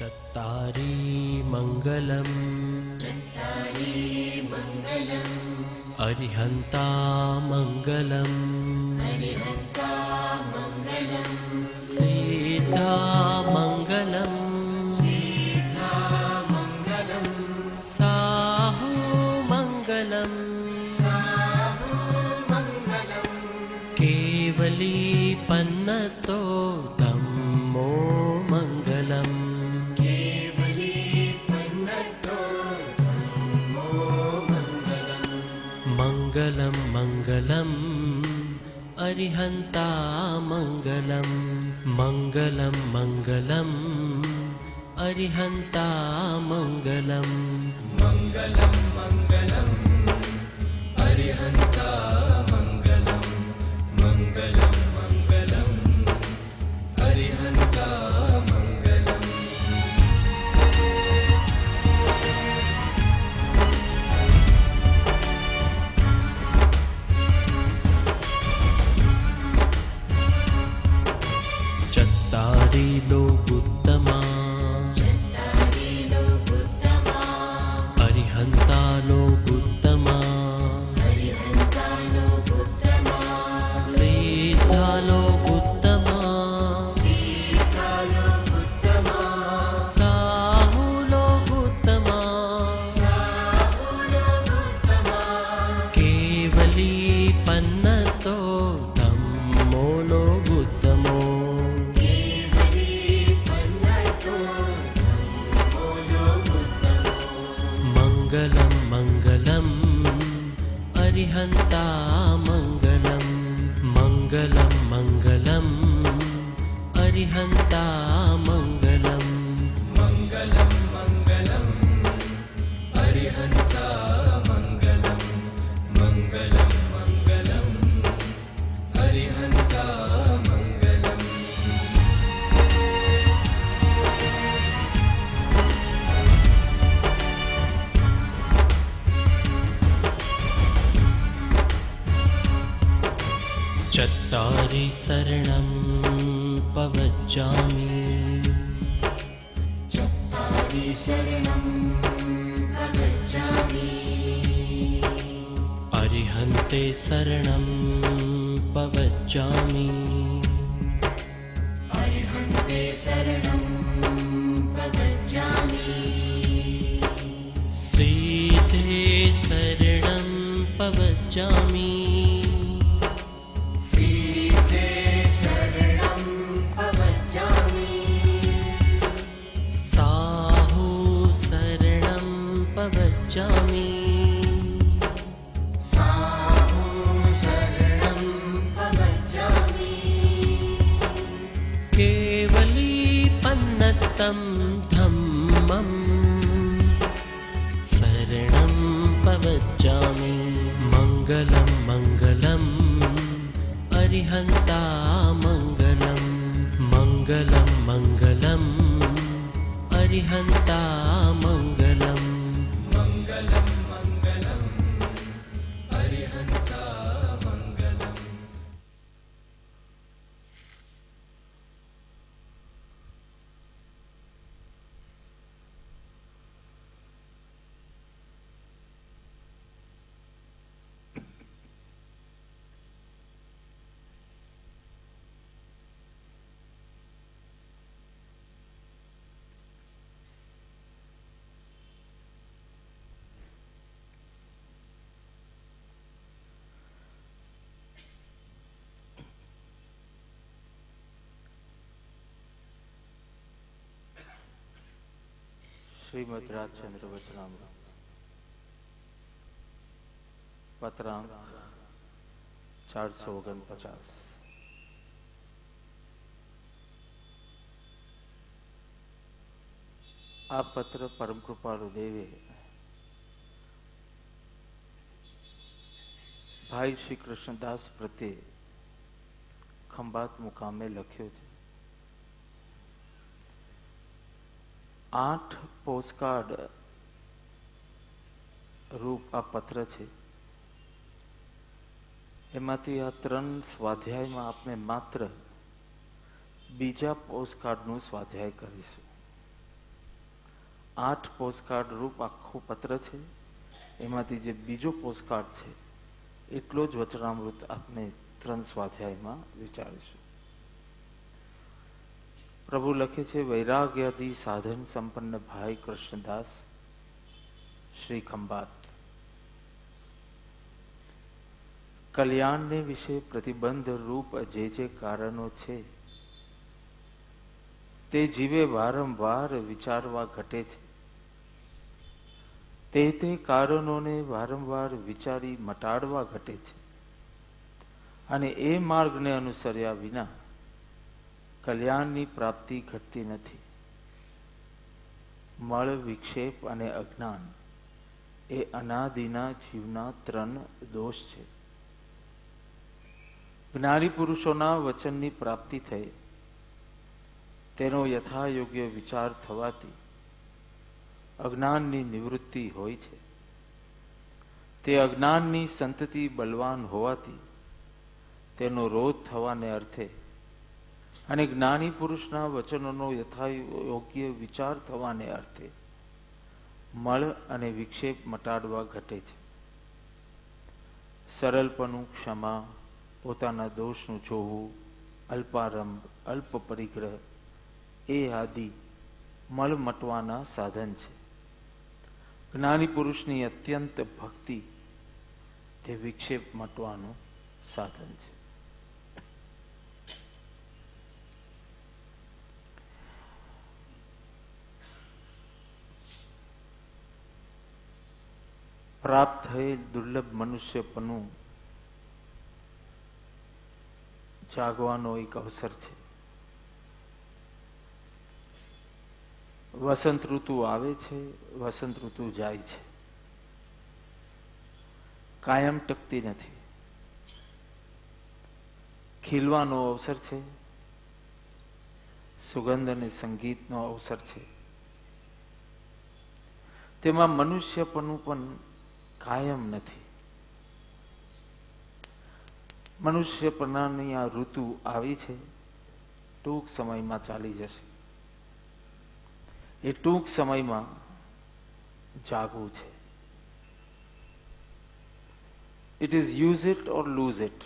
चत्तारि मङ्गलम् अरिहन्ता मङ्गलम् सिद्धा मङ्गलम् साहु मङ्गलम् केवली पन्नतो धम्मो मङ्गलम् मङ्गलं मङ्गलम् अरिहन्ता मङ्गलम् मङ्गलं मङ्गलम् अरिहन्ता मङ्गलम् मङ्गलं मङ्गलम् अरिहन्ता मङ्गलम् मङ्गलं मङ्गलम् अरिहन्ता मङ्गलम् चत्तारि लोकुत्तमा अरिहन्ता लोकुत्तमा सिद्धा लोकुत्तमा साहु लोकुत्तमा केवली पन्नतो धम्मो लोकुत्तमो मङ्गलं मङ्गलम् अरिहन्ता मङ्गलम् मङ्गलं मङ्गलम् अरिहन्ता मङ्गलम् मङ्गलं मङ्गलम् अरिहन्ता मङ्गलम् मङ्गलं मङ्गलम् अरिहन्ता मङ्गलम् चत्तारि शरणं पवज्जामि चत्तारि शरणं प्रव्रजामि अरिहन्ते शरणं पवज्जामि अरिहन्ते शरणं प्रव्रजामि सीते शरणं पवज्जामि सीते शरणं प्रव्रजामि साहु शरणं पवज्जामि साहु शरणं प्रव्रजामि केवली पन्नतं धम्मं शरणं पवज्जामि मङ्गलं मङ्गलम् अरिहन्ता मङ्गलम् मङ्गलं मङ्गलम् अरिहन्ता मङ्गलम् मङ्गलं मङ्गलम् अरिहन्ता मङ्गलम् श्रीमद् राजचंद्र वचनामृत पत्रांक 449। આ પત્ર પરમ કૃપાળુ દેવે ભાઈ શ્રી કૃષ્ણદાસ પ્રત્યે ખંભાત મુકામે લખ્યો છે। 8 પોસ્ટકાર્ડ રૂપ આ પત્ર છે। એમાંથી આ 3 સ્વાધ્યાયમાં આપણે માત્ર બીજા પોસ્ટકાર્ડનું સ્વાધ્યાય કરીશું। 8 પોસ્ટકાર્ડ રૂપ આખું પત્ર છે. એમાંથી જે બીજો પોસ્ટકાર્ડ છે એટલો જ વચનામૃત આપને 3 સ્વાધ્યાયમાં વિચારીશું. પ્રભુ લખે છે, વૈરાગ્યાદી સાધન સંપન્ન ભાઈ કૃષ્ણદાસ શ્રી ખંભાત. કલ્યાણને વિશે પ્રતિબંધ રૂપ જે કારણો છે તે જીવે વારંવાર વિચારવા ઘટે છે. તે કારણોને વારંવાર વિચારી મટાડવા ઘટે છે. અને એ માર્ગને અનુસર્યા વિના કલ્યાણની પ્રાપ્તિ ઘટતી નથી. મળ, વિક્ષેપ અને અજ્ઞાન એ અનાદિના જીવના 3 દોષ છે. જ્ઞાની પુરુષોના વચનની પ્રાપ્તિ થઈ તેનો યથાયોગ્ય વિચાર થવાથી અજ્ઞાનની નિવૃત્તિ હોય છે. તે અજ્ઞાનની સંતતિ બલવાન હોવાથી તેનો રોધ થવાને અર્થે અને જ્ઞાની પુરુષના વચનોનો યથાયોગ્ય વિચાર થવાને અર્થે મળ અને વિક્ષેપ મટાડવા ઘટે છે. સરળપણું, ક્ષમા, પોતાના દોષનું જોવું, અલ્પારંભ, અલ્પ પરિગ્રહ એ આદિ મળ મટવાના સાધન છે. જ્ઞાની પુરુષની અત્યંત ભક્તિ તે વિક્ષેપ મટવાનું સાધન છે. પ્રાપ્ત થયેલ દુર્લભ મનુષ્યપણું જાગવાનો એક અવસર છે. વસંત ઋતુ આવે છે, વસંત ઋતુ જાય છે, કાયમ ટકતી નથી. ખીલવાનો અવસર છે, સુગંધ અને સંગીતનો અવસર છે. તેમાં મનુષ્યપણું પણ કાયમ નથી. મનુષ્યપણાની આ ઋતુ આવી છે, ટૂંક સમયમાં ચાલી જશે. એ ટૂંક સમયમાં જાગવું છે. It is use it or lose it.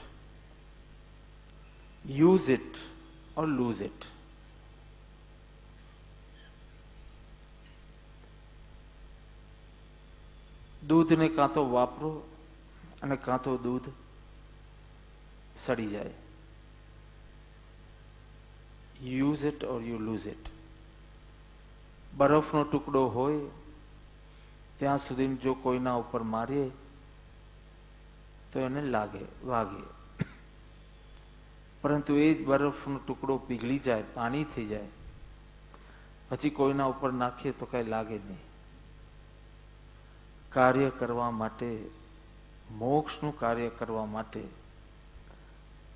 Use it or lose it. દૂધને કાં તો વાપરો અને કાં તો દૂધ સડી જાય. Use it or you lose it. બરફનો ટુકડો હોય ત્યાં સુધી જો કોઈના ઉપર મારીએ તો એને લાગે, વાગે. પરંતુ એ જ બરફનો ટુકડો પીગળી જાય, પાણી થઈ જાય, પછી કોઈના ઉપર નાખીએ તો કઈ લાગે નહીં. કાર્ય કરવા માટે, મોક્ષનું કાર્ય કરવા માટે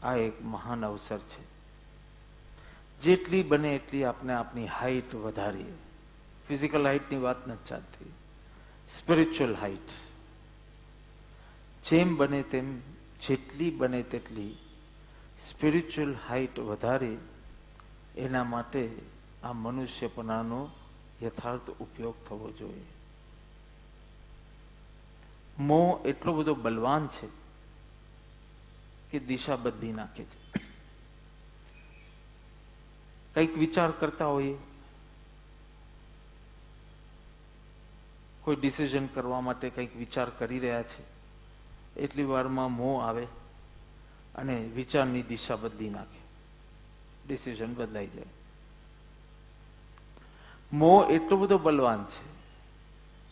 આ એક મહાન અવસર છે. જેટલી બને એટલી આપણે આપણી હાઈટ વધારીએ. ફિઝિકલ હાઈટની વાત નથી ચાલતી, સ્પિરિચ્યુઅલ હાઈટ. જેમ બને તેમ, જેટલી બને તેટલી સ્પિરિચ્યુઅલ હાઈટ વધારે, એના માટે આ મનુષ્યપણાનો યથાર્થ ઉપયોગ થવો જોઈએ. મોહ એટલો બધો બલવાન છે કે દિશા બદલી નાખે છે. કંઈક વિચાર કરતા હોઈએ, કોઈ ડિસિઝન કરવા માટે કંઈક વિચાર કરી રહ્યા છે, એટલી વારમાં મોહ આવે અને વિચારની દિશા બદલી નાખે, ડિસિઝન બદલાઈ જાય. મોહ એટલો બધો બલવાન છે,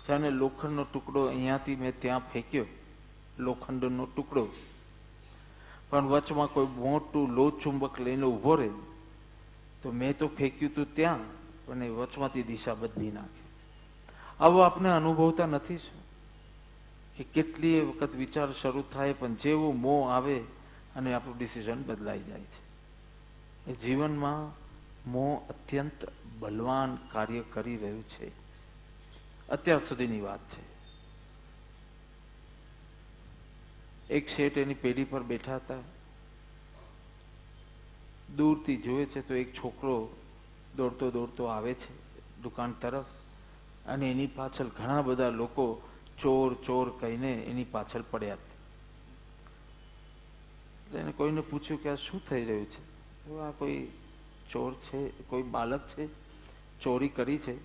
જાણે લોખંડનો ટુકડો અહીંયાથી મેં ત્યાં ફેંક્યો, લોખંડનો ટુકડો, પણ વચમાં કોઈ મોટું લોહચુંબક લઈને ઉભો રહે તો મેં તો ફેંક્યું તું ત્યાં, પણ એ વચમાંથી દિશા બદલી નાખે. આવો આપણે અનુભવતા નથી શું? કે કેટલી વખત વિચાર શરૂ થાય પણ જેવું મોહ આવે અને આપણું ડિસિઝન બદલાઈ જાય છે. એ જીવનમાં મોહ અત્યંત બલવાન કાર્ય કરી રહ્યું છે. અત્યાર સુધીની વાત છે. એક શેઠ એની પેઢી પર બેઠા હતા. દૂરથી જોયે છે તો એક છોકરો દોડતો દોડતો આવે છે દુકાન તરફ અને એની પાછળ ઘણા બધા લોકો ચોર ચોર કહીને એની પાછળ પડ્યા હતા. એટલે એને કોઈને પૂછ્યું કે આ શું થઈ રહ્યું છે? આ કોઈ ચોર છે, કોઈ બાળક છે, ચોરી કરી છે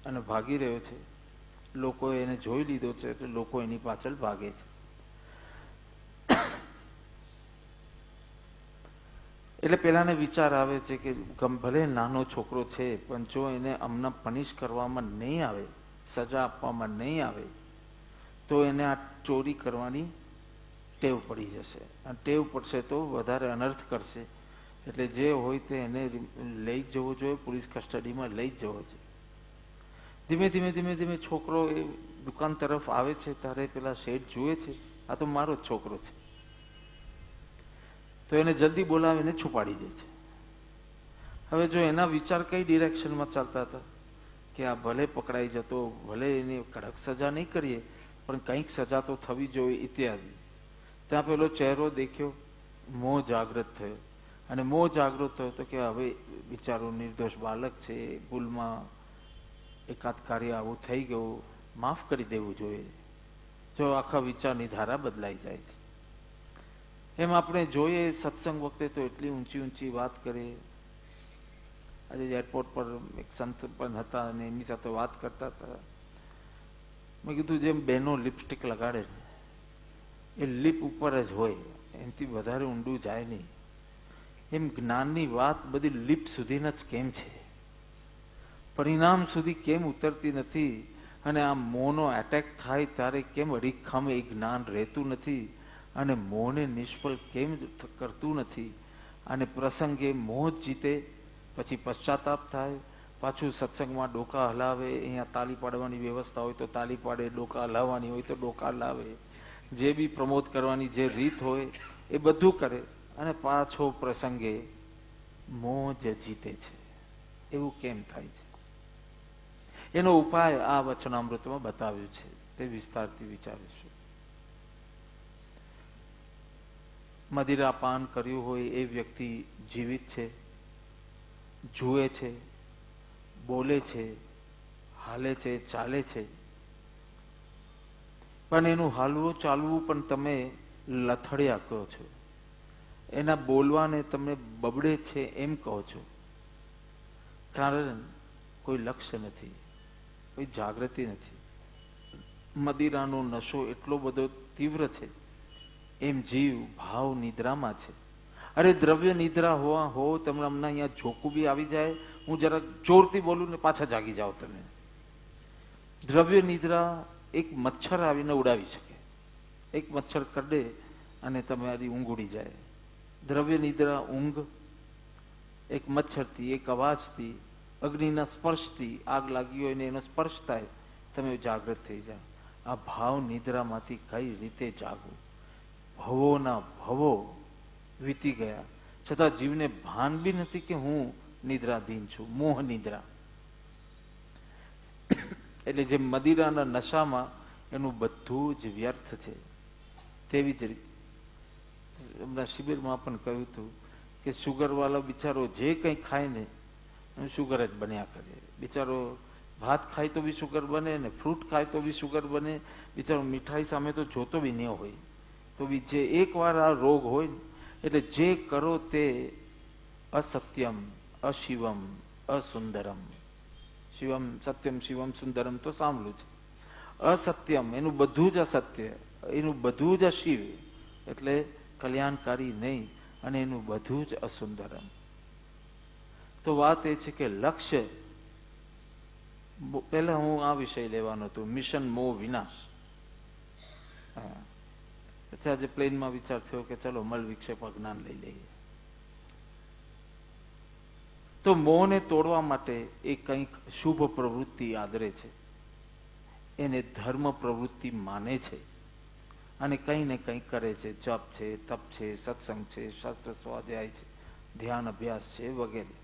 અને ભાગી રહ્યો છે. લોકોએ એને જોઈ લીધો છે એટલે લોકો એની પાછળ ભાગે છે. એટલે પેલાને વિચાર આવે છે કે ભલે નાનો છોકરો છે પણ જો એને હમણાં પનિશ કરવામાં નહીં આવે, સજા આપવામાં નહીં આવે તો એને આ ચોરી કરવાની ટેવ પડી જશે. આ ટેવ પડશે તો વધારે અનર્થ કરશે. એટલે જે હોય તે એને લઈ જવો જોઈએ, પોલીસ કસ્ટડીમાં લઈ જવો જોઈએ. ધીમે ધીમે ધીમે ધીમે છોકરો એ દુકાન તરફ આવે છે ત્યારે પેલા શેઠ જુએ છે આ તો મારો જ છોકરો છે, તો એને જલ્દી બોલાવીને છુપાડી દે છે. હવે જો એના વિચાર કઈ ડિરેક્શનમાં ચાલતા હતા કે આ ભલે પકડાઈ જતો, ભલે એની કડક સજા નહીં કરીએ પણ કંઈક સજા તો થવી જોઈએ ઇત્યાદિ. ત્યાં પેલો ચહેરો દેખ્યો, મોહ જાગૃત થયો. અને મોહ જાગૃત થયો તો કે હવે બિચારો નિર્દોષ બાળક છે, ભૂલમાં એકાદ કાર્ય આવું થઈ ગયું, માફ કરી દેવું જોઈએ. જો આખા વિચારની ધારા બદલાઈ જાય છે. એમ આપણે જોઈએ સત્સંગ વખતે તો એટલી ઊંચી ઊંચી વાત કરે. આજે એરપોર્ટ પર એક સંત પણ હતા અને એમની સાથે વાત કરતા હતા. મેં કીધું જેમ બહેનો લિપસ્ટિક લગાડે ને એ લિપ ઉપર જ હોય, એનાથી વધારે ઊંડું જાય નહીં. એમ જ્ઞાનની વાત બધી લિપ સુધી જ કેમ છે, પરિણામ સુધી કેમ ઉતરતી નથી? અને આ મોહનો એટેક થાય ત્યારે કેમ અડીખમ એ જ્ઞાન રહેતું નથી? અને મોહને નિષ્ફળ કેમ કરતું નથી? અને પ્રસંગે મોહ જીતે પછી પશ્ચાતાપ થાય, પાછું સત્સંગમાં ડોકા હલાવે. અહીંયા તાલી પાડવાની વ્યવસ્થા હોય તો તાલી પાડે, ડોકા હલાવવાની હોય તો ડોકા હલાવે, જે બી પ્રમોદ કરવાની જે રીત હોય એ બધું કરે. અને પાછો પ્રસંગે મોહ જે જીતે છે. એવું કેમ થાય છે? એનો ઉપાય આ વચનામૃતમાં બતાવ્યું છે, તે વિસ્તારથી વિચારીશું. મદિરા પાન કર્યું હોય એ વ્યક્તિ જીવિત છે, જુએ છે, બોલે છે, હાલે છે, ચાલે છે, પણ એનું હાલવું ચાલવું પણ તમે લથડિયા કહો છો. એના બોલવાને તમે બબડે છે એમ કહો છો. કારણ કોઈ લક્ષ્ય નથી, કોઈ જાગૃતિ નથી. મદિરાનો નશો એટલો બધો તીવ્ર છે, એમ જીવ ભાવ નિદ્રામાં છે. અરે દ્રવ્ય નિદ્રા હો તમને હમણાં અહીંયા જોકું બી આવી જાય, હું જરાક જોરથી બોલું ને પાછા જાગી જાઓ તમે. દ્રવ્ય નિદ્રા એક મચ્છર આવીને ઉડાવી શકે, એક મચ્છર કરડે અને તમારી ઊંઘ ઉડી જાય. દ્રવ્ય નિદ્રા ઊંઘ એક મચ્છરથી, એક અવાજથી, અગ્નિના સ્પર્શથી, આગ લાગી હોય ને એનો સ્પર્શ થાય, તમે જાગૃત થઈ જાઓ. આ ભાવ નિદ્રામાંથી કઈ રીતે જાગવું? ભવોના ભવો વીતી ગયા છતાં જીવને ભાન બી નથી કે હું નિદ્રાધીન છું, મોહ નિદ્રા. એટલે જે મદિરાના નશામાં એનું બધું જ વ્યર્થ છે. તેવી જ રીતે હમણાં શિબિરમાં પણ કહ્યું હતું કે શુગર વાળો બિચારો જે કંઈ ખાય ને શુગર જ બન્યા કરે. બિચારો ભાત ખાય તો બી શુગર બને ને ફ્રૂટ ખાય તો બી શુગર બને. બિચારો મીઠાઈ સામે તો જોતો બી ન હોય તો બી જે એકવાર આ રોગ હોય ને એટલે જે કરો તે અસત્યમ, અશિવમ, અસુંદરમ. શિવમ સત્યમ, શિવમ સુંદરમ તો સાંભળ્યું છે. અસત્યમ એનું બધું જ અસત્ય, એનું બધું જ અશિવ એટલે કલ્યાણકારી નહીં, અને એનું બધું જ અસુંદરમ. તો વાત એ છે કે લક્ષ્ય, પહેલા હું આ વિષય લેવાનો હતો, મિશન મોહ વિનાશ. પછી આજે પ્લેનમાં વિચાર થયો કે ચલો મલ વિક્ષેપ જ્ઞાન લઈ લઈએ. તો મોહને તોડવા માટે એ કંઈક શુભ પ્રવૃત્તિ આદરે છે, એને ધર્મ પ્રવૃત્તિ માને છે, અને કંઈ ને કંઈ કરે છે. જપ છે, તપ છે, સત્સંગ છે, શાસ્ત્ર સ્વાધ્યાય છે, ધ્યાન અભ્યાસ છે વગેરે.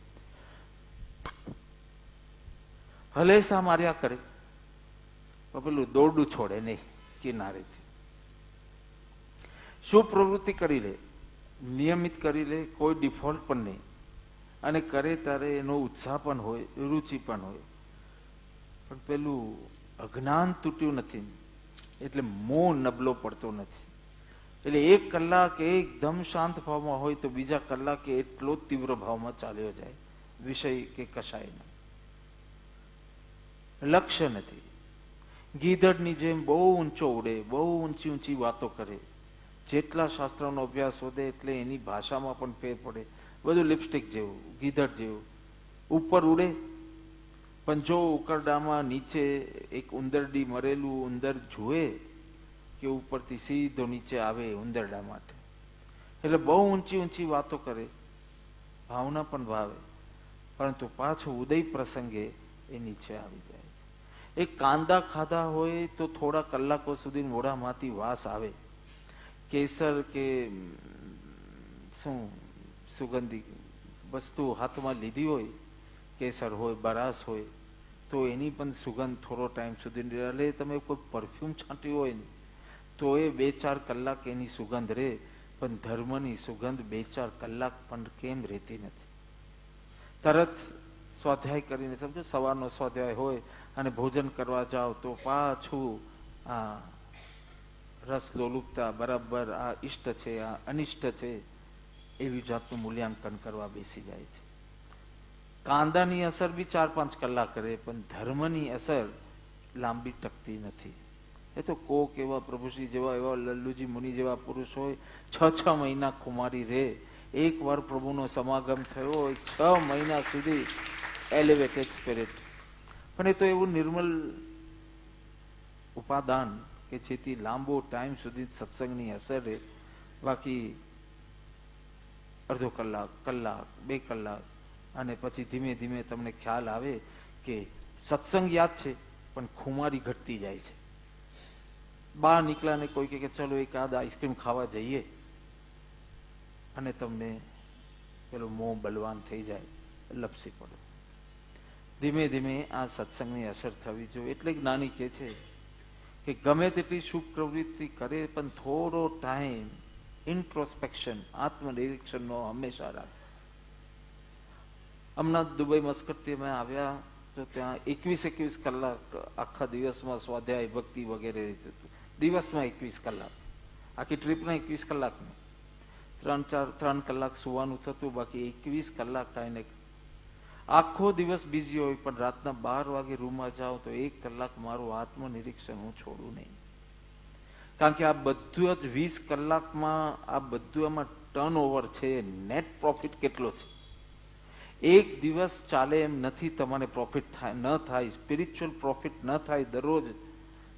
હલેસા માર્યા કરે પેલું દોરડું છોડે નહીં કિનારેથી. શું પ્રવૃત્તિ કરી લે, નિયમિત કરી લે, કોઈ ડિફોલ્ટ પણ નહીં. અને કરે ત્યારે એનો ઉત્સાહ પણ હોય, રુચિ પણ હોય. પણ પેલું અજ્ઞાન તૂટ્યું નથી, એટલે મોહ નબળો પડતો નથી. એટલે 1 કલાક એકદમ શાંત ભાવમાં હોય તો બીજા કલાકે એટલો જ તીવ્ર ભાવમાં ચાલ્યો જાય, વિષય કે કશાયનો લક્ષ્ય નથી. ગીધડની જેમ બહુ ઊંચો ઉડે, બહુ ઊંચી ઊંચી વાતો કરે. જેટલા શાસ્ત્રોનો અભ્યાસ વધે એટલે એની ભાષામાં પણ ફેર પડે. બધું લિપસ્ટિક જેવું, ગીધડ જેવું ઉપર ઉડે, પણ જો ઉકરડામાં નીચે એક ઉંદરડી મરેલું ઉંદર જુએ કે ઉપરથી સીધો નીચે આવે ઉંદરડા માટે, એટલે બહુ ઊંચી ઊંચી વાતો કરે, ભાવના પણ ભાવે, પરંતુ પાછો ઉદય પ્રસંગે એ નીચે આવી જાય છે. એક કાંદા ખાધા હોય તો થોડા કલાકો સુધી મોઢામાંથી વાસ આવે. કેસર કે શું સુગંધી વસ્તુ હાથમાં લીધી હોય, કેસર હોય, બરાસ હોય, તો એની પણ સુગંધ થોડો ટાઈમ સુધી રહે. તમે કોઈ પરફ્યુમ છાંટ્યું હોય ને તો એ 2-4 કલાક એની સુગંધ રહે, પણ ધર્મની સુગંધ 2-4 કલાક પણ કેમ રહેતી નથી. તરત સ્વાધ્યાય કરીને, સમજો સવારનો સ્વાધ્યાય હોય અને ભોજન કરવા જાઓ તો પાછું આ રસ લોલુપતા બરાબર આ ઇષ્ટ છે, આ અનિષ્ટ છે, એવી જાતનું મૂલ્યાંકન કરવા બેસી જાય છે. કાંદાની અસર બી 4-5 કલાક રહે, પણ ધર્મની અસર લાંબી ટકતી નથી. એ તો કોક એવા પ્રભુશ્રી જેવા એવા લલ્લુજી મુનિ જેવા પુરુષ હોય 6 મહિના ખુમારી રહે. એકવાર પ્રભુનો સમાગમ થયો હોય 6 મહિના સુધી એલિવેટેડ સ્પિરિટ. પણ એ તો એવું નિર્મલ ઉપાદાન કે જેથી લાંબો ટાઈમ સુધી સત્સંગની અસર રહે. બાકી અડધો કલાક, કલાક, 2 કલાક, અને પછી ધીમે ધીમે તમને ખ્યાલ આવે કે સત્સંગ યાદ છે પણ ખુમારી ઘટતી જાય છે. બહાર નીકળ્યા ને કોઈ કે ચલો એકાદ આઈસ્ક્રીમ ખાવા જઈએ, અને તમને પેલો મોહ બલવાન થઈ જાય, લપસી પડો. ધીમે ધીમે આ સત્સંગની અસર થવી જોઈએ. એટલે જ્ઞાની કહે છે કે ગમે તેટલી શુભ પ્રવૃત્તિ કરે પણ થોડો ટાઈમ ઇન્ટ્રોસ્પેક્શન, આત્મનિરીક્ષણનો હંમેશા રાખે. હમણાં દુબઈ મસ્કટથી અમે આવ્યા તો ત્યાં 21 કલાક આખા દિવસમાં સ્વાધ્યાય, ભક્તિ વગેરે રીતે હતું. દિવસમાં 21 કલાક, આખી ટ્રીપના 21 કલાકમાં 3 કલાક સુવાનું થતું, બાકી 21 કલાક કાંઈ ને આખો દિવસ બિઝી હોય, પણ રાતના 12 વાગે રૂમમાં જાઓ તો 1 કલાક મારું આત્મનિરીક્ષણ હું છોડું નહીં. કારણ કે આ બધું જ 20 કલાકમાં આ બધું આમાં ટર્ન ઓવર છે. નેટ પ્રોફિટ કેટલો છે? એક દિવસ ચાલે એમ નથી તમારે પ્રોફિટ થાય ન થાય, સ્પિરિચ્યુઅલ પ્રોફિટ ન થાય દરરોજ,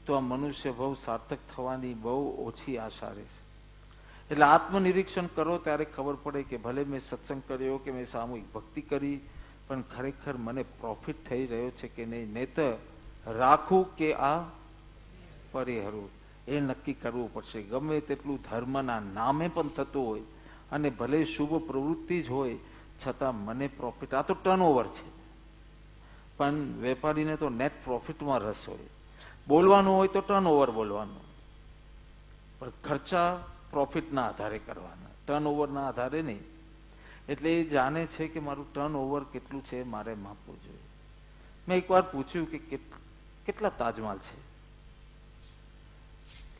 તો આ મનુષ્ય બહુ સાર્થક થવાની બહુ ઓછી આશા રહેશે. એટલે આત્મનિરીક્ષણ કરો ત્યારે ખબર પડે કે ભલે મેં સત્સંગ કર્યો કે મેં સામૂહિક ભક્તિ કરી, પણ ખરેખર મને પ્રોફિટ થઈ રહ્યો છે કે નહીં. નહીતર રાખું કે આ પરિહરું, એ નક્કી કરવું પડશે. ગમે તેટલું ધર્મના નામે પણ થતું હોય, અને ભલે શુભ પ્રવૃત્તિ જ હોય, છતાં મને પ્રોફિટ, આ તો ટર્નઓવર છે. પણ વેપારીને તો નેટ પ્રોફિટમાં રસ હોય. બોલવાનું હોય તો ટર્નઓવર બોલવાનું, પણ ખર્ચા પ્રોફિટના આધારે કરવાના, ટર્નઓવરના આધારે નહીં. એટલે એ જાણે છે કે મારું ટર્નઓવર કેટલું છે મારે માપવું જોઈએ. મેં એકવાર પૂછ્યું કે કેટલા તાજમહાલ છે?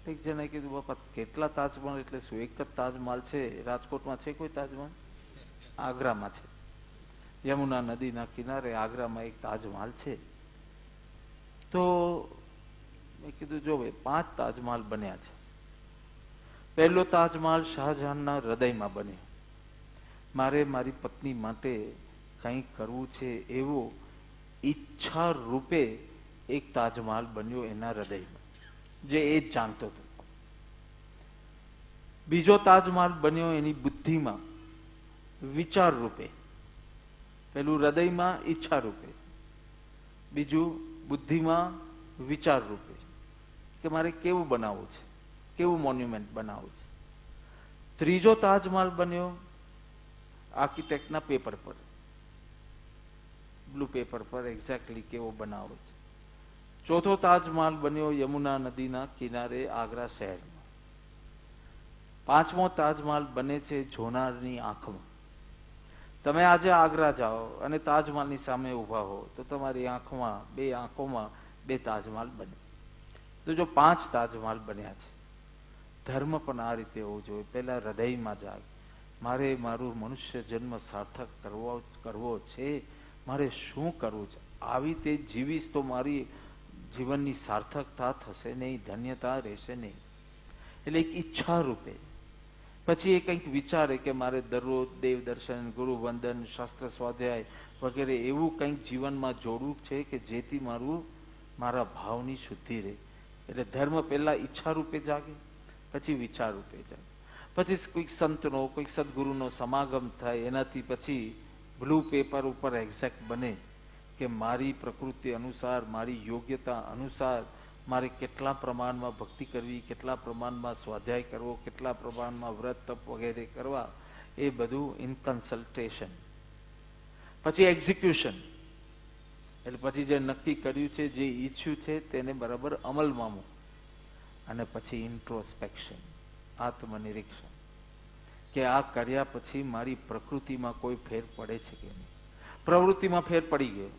એક જણે કીધું, બાપા કેટલા તાજમહાલ એટલે શું? એક જ તાજમહાલ છે. રાજકોટમાં છે કોઈ તાજમહાલ? આગ્રામાં છે. યમુના નદીના કિનારે આગ્રામાં એક તાજમહાલ છે. તો મેં કીધું જો ભાઈ 5 તાજમહાલ બન્યા છે. પહેલો તાજમહાલ શાહજહાનના હૃદયમાં બન્યો. મારે મારી પત્ની માટે કંઈક કરવું છે એવો ઈચ્છા રૂપે એક તાજમહાલ બન્યો એના હૃદયમાં, જે એ જ જાણતો હતો. બીજો તાજમહાલ બન્યો એની બુદ્ધિમાં, વિચાર રૂપે. પેલું હૃદયમાં ઈચ્છા રૂપે, બીજું બુદ્ધિમાં વિચાર રૂપે, કે મારે કેવું બનાવવું છે, કેવું મોન્યુમેન્ટ બનાવવું છે. ત્રીજો તાજમહાલ બન્યો આર્કિટેક્ટના પેપર પર, બ્લુ પેપર પર એક્ઝેક્ટલી કેવો બનાવવો છે. ચોથો તાજમહાલ બન્યો યમુના નદીના કિનારે આગ્રા શહેરમાં. 5મો તાજમહાલ બને છે જોનારની આંખમાં. તમે આજે આગ્રા જાઓ અને તાજમહાલની સામે ઊભા હો તો તમારી આંખોમાં બે તાજમહાલ બને. તો જો 5 તાજમહાલ બન્યા છે, ધર્મ પણ આ રીતે હોવું જોઈએ. પહેલા હૃદયમાં જાગ, મારે મારું મનુષ્ય જન્મ સાર્થક કરવો છે, મારે શું કરવું છે, આવી રીતે જીવીશ તો મારી જીવનની સાર્થકતા થશે નહીં, ધન્યતા રહેશે નહીં. એટલે એક ઈચ્છા રૂપે પછી એ કંઈક વિચારે કે મારે દરરોજ દેવ દર્શન, ગુરુ વંદન, શાસ્ત્ર સ્વાધ્યાય વગેરે એવું કંઈક જીવનમાં જોડવું છે કે જેથી મારા ભાવની શુદ્ધિ રહે. એટલે ધર્મ પહેલા ઈચ્છા રૂપે જાગે, પછી વિચાર રૂપે જાગે, પછી કોઈક સંતનો, કોઈક સદગુરુનો સમાગમ થાય, એનાથી પછી બ્લુ પેપર ઉપર એક્ઝેક્ટ બને કે મારી પ્રકૃતિ અનુસાર, મારી યોગ્યતા અનુસાર મારે કેટલા પ્રમાણમાં ભક્તિ કરવી, કેટલા પ્રમાણમાં સ્વાધ્યાય કરવો, કેટલા પ્રમાણમાં વ્રત તપ વગેરે કરવા, એ બધું ઇન કન્સલ્ટેશન. પછી એક્ઝિક્યુશન, એટલે પછી જે નક્કી કર્યું છે, જે ઈચ્છ્યું છે તેને બરાબર અમલમાં મૂક. અને પછી ઇન્ટ્રોસ્પેક્શન, આત્મનિરીક્ષણ, કે આ કર્યા પછી મારી પ્રકૃતિમાં કોઈ ફેર પડે છે કે નહીં. પ્રવૃત્તિમાં ફેર પડી ગયો.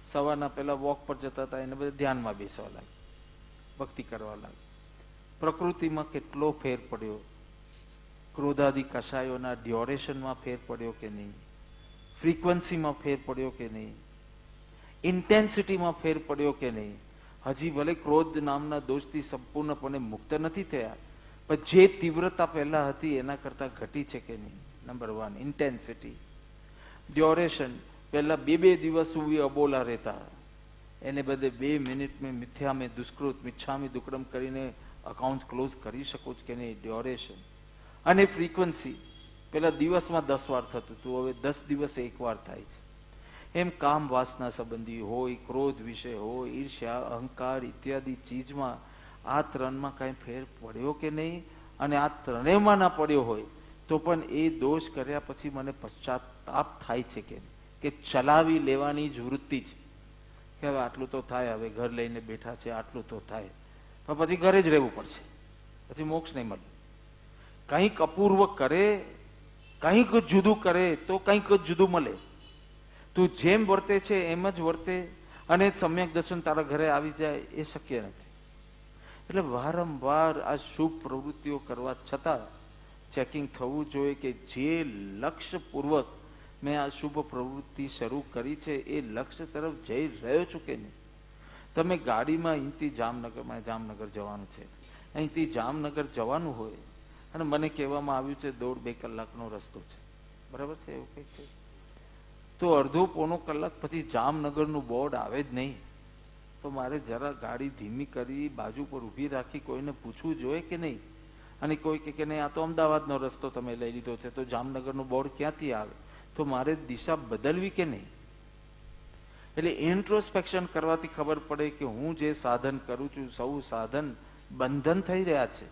સવારના પહેલા વોક પર જતા હતા, એને બધા ધ્યાનમાં બેસવા લાગે, ભક્તિ કરવા લાગે. પ્રકૃતિમાં કેટલો ફેર પડ્યો, ક્રોધાદી કષાયોના ડ્યોરેશનમાં ફેર પડ્યો કે નહીં, ફ્રીક્વન્સીમાં ફેર પડ્યો કે નહીં, ઇન્ટેન્સિટીમાં ફેર પડ્યો કે નહીં. હજી ભલે ક્રોધ નામના દોષથી સંપૂર્ણપણે મુક્ત નથી થયા, પણ જે તીવ્રતા પહેલા હતી એના કરતા ઘટી છે કે નહીં. Number 1 intensity. ડ્યોરેશન, પહેલા 2 દિવસ સુધી અબોલા રહેતા, એને બદલે 2 મિનિટ મેં મિથ્યા મેં દુષ્કૃત મિચ્છામી દુક્કડમ કરીને અકાઉન્ટ ક્લોઝ કરી શકો છો કે નહીં. ડ્યોરેશન. અને ફ્રીક્વન્સી, પહેલા દિવસમાં 10 વાર થતું હતું, હવે 10 દિવસે 1 વાર થાય છે. એમ કામ વાસના સંબંધી હોય, ક્રોધ વિશે હોય, ઈર્ષ્યા, અહંકાર ઇત્યાદિ ચીજમાં આ 3માં કાંઈ ફેર પડ્યો કે નહીં. અને આ 3માં ના પડ્યો હોય તો પણ એ દોષ કર્યા પછી મને પશ્ચાતાપ થાય છે કે નહીં, કે ચલાવી લેવાની જ વૃત્તિ છે કે હવે આટલું તો થાય, હવે ઘર લઈને બેઠા છે, આટલું તો થાય, પણ પછી ઘરે જ રહેવું પડશે, પછી મોક્ષ નહીં મળે. કંઈક અપૂર્વ કરે, કંઈક જુદું કરે તો કંઈક જુદું મળે. તું જેમ વર્તે છે એમ જ વર્તે અને સમ્યક દર્શન તારા ઘરે આવી જાય, એ શક્ય નથી. એટલે વારંવાર આ શુભ પ્રવૃત્તિઓ કરવા છતાં ચેકિંગ થવું જોઈએ કે જે લક્ષ્યપૂર્વક મેં આ શુભ પ્રવૃત્તિ શરૂ કરી છે એ લક્ષ્ય તરફ જઈ રહ્યો છું કે નહીં. તમે ગાડીમાં અહીંથી જામનગર જવાનું છે, અહીંથી જામનગર જવાનું હોય અને મને કહેવામાં આવ્યું છે 1.5-2 કલાકનો રસ્તો છે, બરાબર છે, એવું કંઈક છે, તો અડધો-પોણો કલાક પછી જામનગરનું બોર્ડ આવે જ નહીં, તો મારે જરા ગાડી ધીમી કરી બાજુ પર ઊભી રાખી કોઈને પૂછવું જોઈએ કે નહીં. અને કોઈ કે નહીં આ તો અમદાવાદનો રસ્તો તમે લઈ લીધો છે, તો જામનગરનું બોર્ડ ક્યાંથી આવે, તો મારે દિશા બદલવી કે નહીં. એટલે ઇન્ટ્રોસ્પેક્શન કરવાથી ખબર પડે કે હું જે સાધન કરું છું, સૌ સાધન બંધન થઈ રહ્યા છે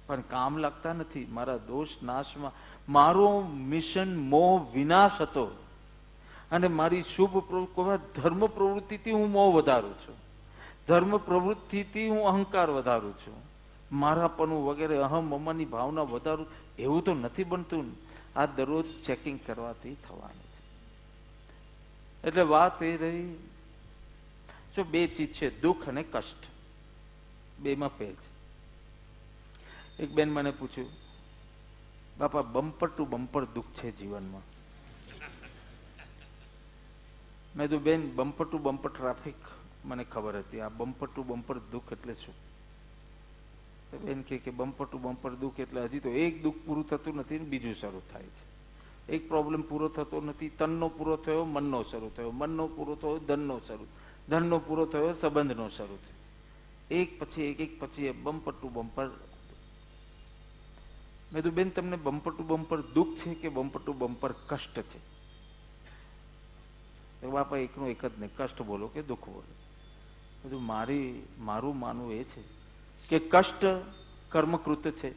પણ કામ લાગતા નથી. મારા દોષ નાશમાં મારો મિશન મોહ વિનાશ હતો અને મારી શુભ ધર્મ પ્રવૃત્તિથી હું મોહ વધારું છું, ધર્મ પ્રવૃત્તિથી હું અહંકાર વધારું છું, મારાપણું વગેરે અહમ મમની ભાવના વધારું, એવું તો નથી બનતું. આ દરરોજ ચેકિંગ કરવાથી થવાનું છે. એટલે વાત એ રહી, જો 2 ચીજ છે, દુઃખ અને કષ્ટ, 2માં ફેર છે. એક બેન મને પૂછ્યું, બાપા બમ્પર ટુ બમ્પર દુઃખ છે જીવનમાં. મેં તો બેન બમ્પર ટુ બમ્પર ટ્રાફિક મને ખબર હતી, આ બમ્પર ટુ બમ્પર દુઃખ એટલે શું? બેન કે બમ્પર ટુ બમ્પર દુઃખ એટલે હજી તો એક દુઃખ પૂરું થતું નથી ને બીજું શરૂ થાય છે. એક પ્રોબ્લેમ પૂરો થતો નથી, તનનો પૂરો થયો, મનનો શરૂ થયો, મનનો પૂરો થયો, ધનનો પૂરો થયો, સંબંધનો શરૂ થયો. એક પછી એક પછી બમ્પર ટુ બમ્પર. મેં તો બેન તમને બમ્પર ટુ બમ્પર દુઃખ છે કે બમ્પર ટુ બમ્પર કષ્ટ છે? બાપા એકનું એક જ નહીં, કષ્ટ બોલો કે દુઃખ બોલો. બધું મારું માનવું એ છે કે કષ્ટ કર્મકૃત છે,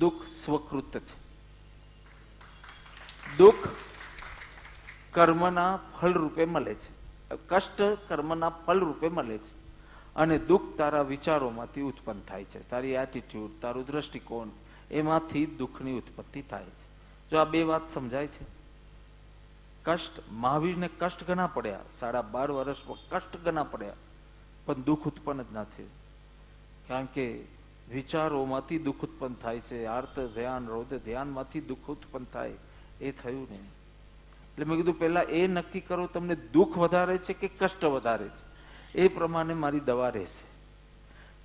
દુઃખ સ્વકૃત છે. દુઃખ કર્મના ફળ રૂપે મળે છે, કષ્ટ કર્મના ફળ રૂપે મળે છે. અને દુઃખ તારા વિચારોમાંથી ઉત્પન્ન થાય છે, તારી એટીટ્યુડ, તારું દ્રષ્ટિકોણ, એમાંથી દુઃખની ઉત્પત્તિ થાય છે. જો આ બે વાત સમજાય છે. કષ્ટ, મહાવીરને કષ્ટ ઘણા પડ્યા, 12.5 વર્ષમાં કષ્ટ ઘણા પડ્યા, પણ દુઃખ ઉત્પન્ન જ ના થયું. કારણ કે વિચારોમાંથી દુઃખ ઉત્પન્ન થાય છે, આર્ત ધ્યાન રૌદ્ર ધ્યાનમાંથી દુઃખ ઉત્પન્ન થાય, એ થયું નહીં. એટલે મેં કીધું પહેલા એ નક્કી કરો તમને દુઃખ વધારે છે કે કષ્ટ વધારે છે, એ પ્રમાણે મારી દવા રહેશે.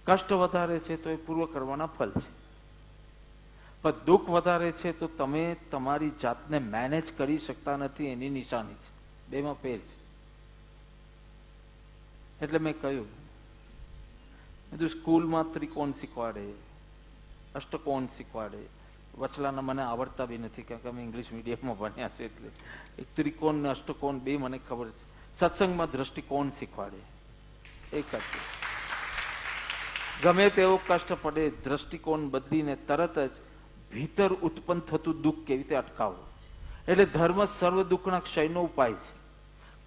કષ્ટ વધારે છે તો એ પૂર્વ કરવાના ફલ છે, પણ દુઃખ વધારે છે તો તમે તમારી જાતને મેનેજ કરી શકતા નથી, એની નિશાની છે. બેમાં ફેર છે. એટલે મેં કહ્યું, સ્કૂલમાં ત્રિકોણ શીખવાડે, અષ્ટકોણ શીખવાડે. વચલાના મને આવડતા બી નથી, કારણ કે અમે ઇંગ્લિશ મીડિયમમાં ભણ્યા છે, એટલે એક ત્રિકોણ ને અષ્ટકોણ બે મને ખબર છે. સત્સંગમાં દ્રષ્ટિકોણ શીખવાડે, એક જ છે. ગમે તેવો કષ્ટ પડે, દ્રષ્ટિકોણ બદલીને તરત જ ભીતર ઉત્પન્ન થતું દુઃખ કેવી રીતે અટકાવવું. એટલે ધર્મ સર્વ દુઃખના ક્ષયનો ઉપાય છે,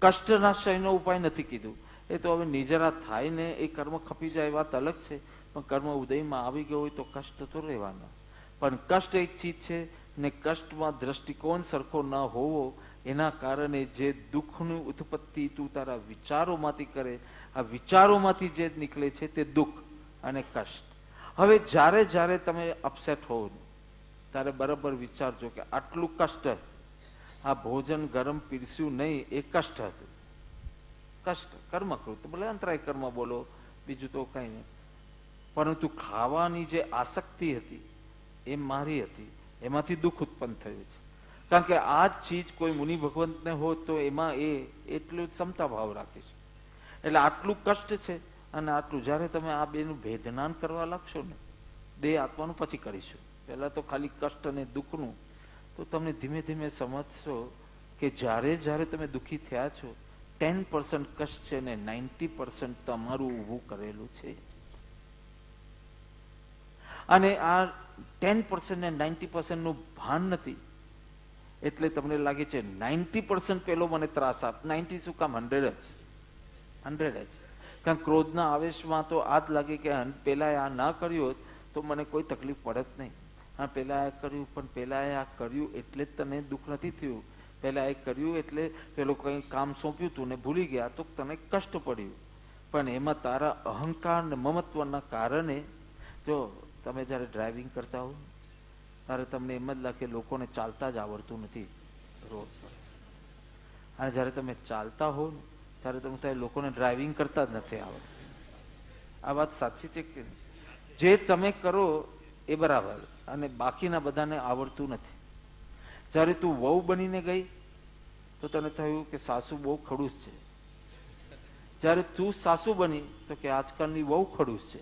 કષ્ટના ક્ષયનો ઉપાય નથી કીધું. એ તો હવે નિજરા થાય ને એ કર્મ ખપી જાય વાત અલગ છે, પણ કર્મ ઉદયમાં આવી ગયો હોય તો કષ્ટ તો રહેવાના. પણ કષ્ટ એક ચીજ છે ને કષ્ટમાં દ્રષ્ટિકોણ સરખો ન હોવો, એના કારણે જે દુઃખની ઉત્પત્તિ તું તારા વિચારોમાંથી કરે, આ વિચારોમાંથી જે નીકળે છે તે દુઃખ અને કષ્ટ. હવે જ્યારે જ્યારે તમે અપસેટ હોવ ત્યારે બરાબર વિચારજો કે આટલું કષ્ટ, આ ભોજન ગરમ પીરસ્યું નહીં એ કષ્ટ હતું. કષ્ટ કર્મકૃત, ભલે અંતરાય કર્મ બોલો, બીજું તો કઈ નહીં, પરંતુ ખાવાની જે આસક્તિ હતી એ મારી હતી, એમાંથી દુઃખ ઉત્પન્ન થયું છે. કારણ કે આ જ ચીજ કોઈ મુનિ ભગવંતને હોત તો એમાં એ એટલું ક્ષમતા ભાવ રાખે છે. એટલે આટલું કષ્ટ છે અને આટલું, જ્યારે તમે આ બેનું ભેદનાન કરવા લાગશો ને, દેહ આત્માનું પછી કરીશું, પહેલા તો ખાલી કષ્ટ અને દુઃખનું, તો તમને ધીમે ધીમે સમજશો કે જ્યારે જ્યારે તમે દુઃખી થયા છો 10% કષ્ટ છે ને 90% તમારું ઊભું કરેલું છે. અને આ 10% ને 90% નું ભાન નથી, એટલે તમને લાગે છે 90% પેલો મને ત્રાસ આપ, 90 શું કામ 100 જ. કારણ ક્રોધના આવેશમાં તો આ જ લાગે કે પેલા આ ના કર્યું હોત તો મને કોઈ તકલીફ પડત નહીં. હા, પેલા આ કર્યું, પણ પેલા આ કર્યું એટલે જ તને દુઃખ નથી થયું. પેલા એ કર્યું એટલે પેલું કંઈ કામ સોંપ્યું તું ને ભૂલી ગયા તો તને કષ્ટ પડ્યું. પણ એમાં તારા અહંકાર ને મમત્વના કારણે, જો તમે જ્યારે ડ્રાઇવિંગ કરતા હો ત્યારે તમને એમ જ લાગે લોકોને ચાલતા જ આવડતું નથી રોડ પર, અને જ્યારે તમે ચાલતા હો ત્યારે તમે લોકોને ડ્રાઇવિંગ કરતા જ નથી આવડતું. આ વાત સાચી છે કે જે તમે કરો એ બરાબર, અને બાકીના બધાને આવડતું નથી. જ્યારે તું વહુ બનીને ગઈ તો તને થયું કે સાસુ બહુ ખડૂસ છે. જ્યારે તું સાસુ બની તો કે આજકાલની બહુ ખડૂસ છે.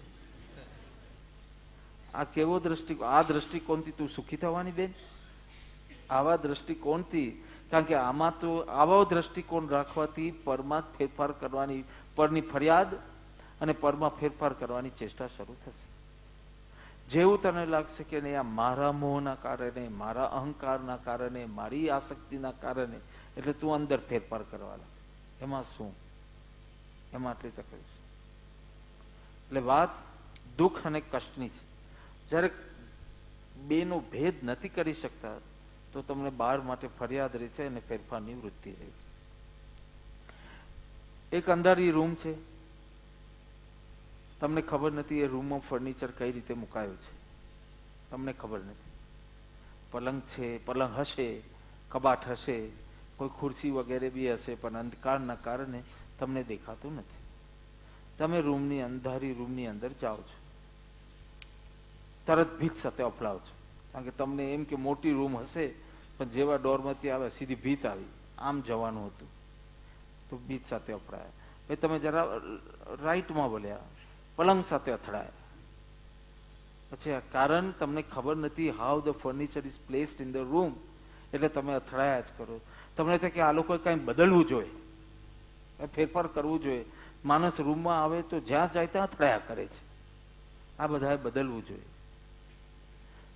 આ કેવો દ્રષ્ટિકોણ? આ દ્રષ્ટિકોણથી તું સુખી થવાની બેન? આવા દ્રષ્ટિકોણથી, કારણ કે આમાં તો આવો દ્રષ્ટિકોણ રાખવાથી પરમાં ફેરફાર કરવાની, પરની ફરિયાદ અને પરમાં ફેરફાર કરવાની ચેષ્ટા શરૂ થશે. જેવું તને લાગશે કે નહીં, આ મારા મોહના કારણે, મારા અહંકારના કારણે, મારી આસક્તિના કારણે, એટલે તું અંદર ફેરફાર કરવા લાગ. એમાં શું? એમાં આટલી તકલીફ. એટલે વાત દુઃખ અને કષ્ટની છે. જ્યારે બેનો ભેદ નથી કરી શકતા તો તમને બહાર માટે ફરિયાદ રહે છે અને ફેરફારની વૃત્તિ રહે છે. એક અંધારી રૂમ છે, તમને ખબર નથી એ રૂમમાં ફર્નિચર કઈ રીતે મુકાયું છે, તમને ખબર નથી. પલંગ છે, પલંગ હશે, કબાટ હશે, કોઈ ખુરશી વગેરે બી હશે, પણ અંધકારના કારણે તમને દેખાતું નથી. તમે રૂમની અંધારી રૂમની અંદર જાઓ છો, તરત ભીત સાથે અફડાવ છો, કારણ કે તમને એમ કે મોટી રૂમ હશે, પણ જેવા ડોરમાંથી આવે સીધી ભીત આવી, આમ જવાનું હતું તો ભીત સાથે અફડાયા. પછી તમે જરા રાઈટમાં બોલ્યા, પલંગ સાથે અથડાયા. પછી આ કારણ તમને ખબર નથી how the furniture is placed in the room, એટલે તમે અથડાયા જ કરો. તમને થાય કે આ લોકોએ કાંઈ બદલવું જોઈએ, ફેરફાર કરવું જોઈએ. માણસ રૂમમાં આવે તો જ્યાં જાય ત્યાં અથડાયા કરે છે, આ બધાએ બદલવું જોઈએ.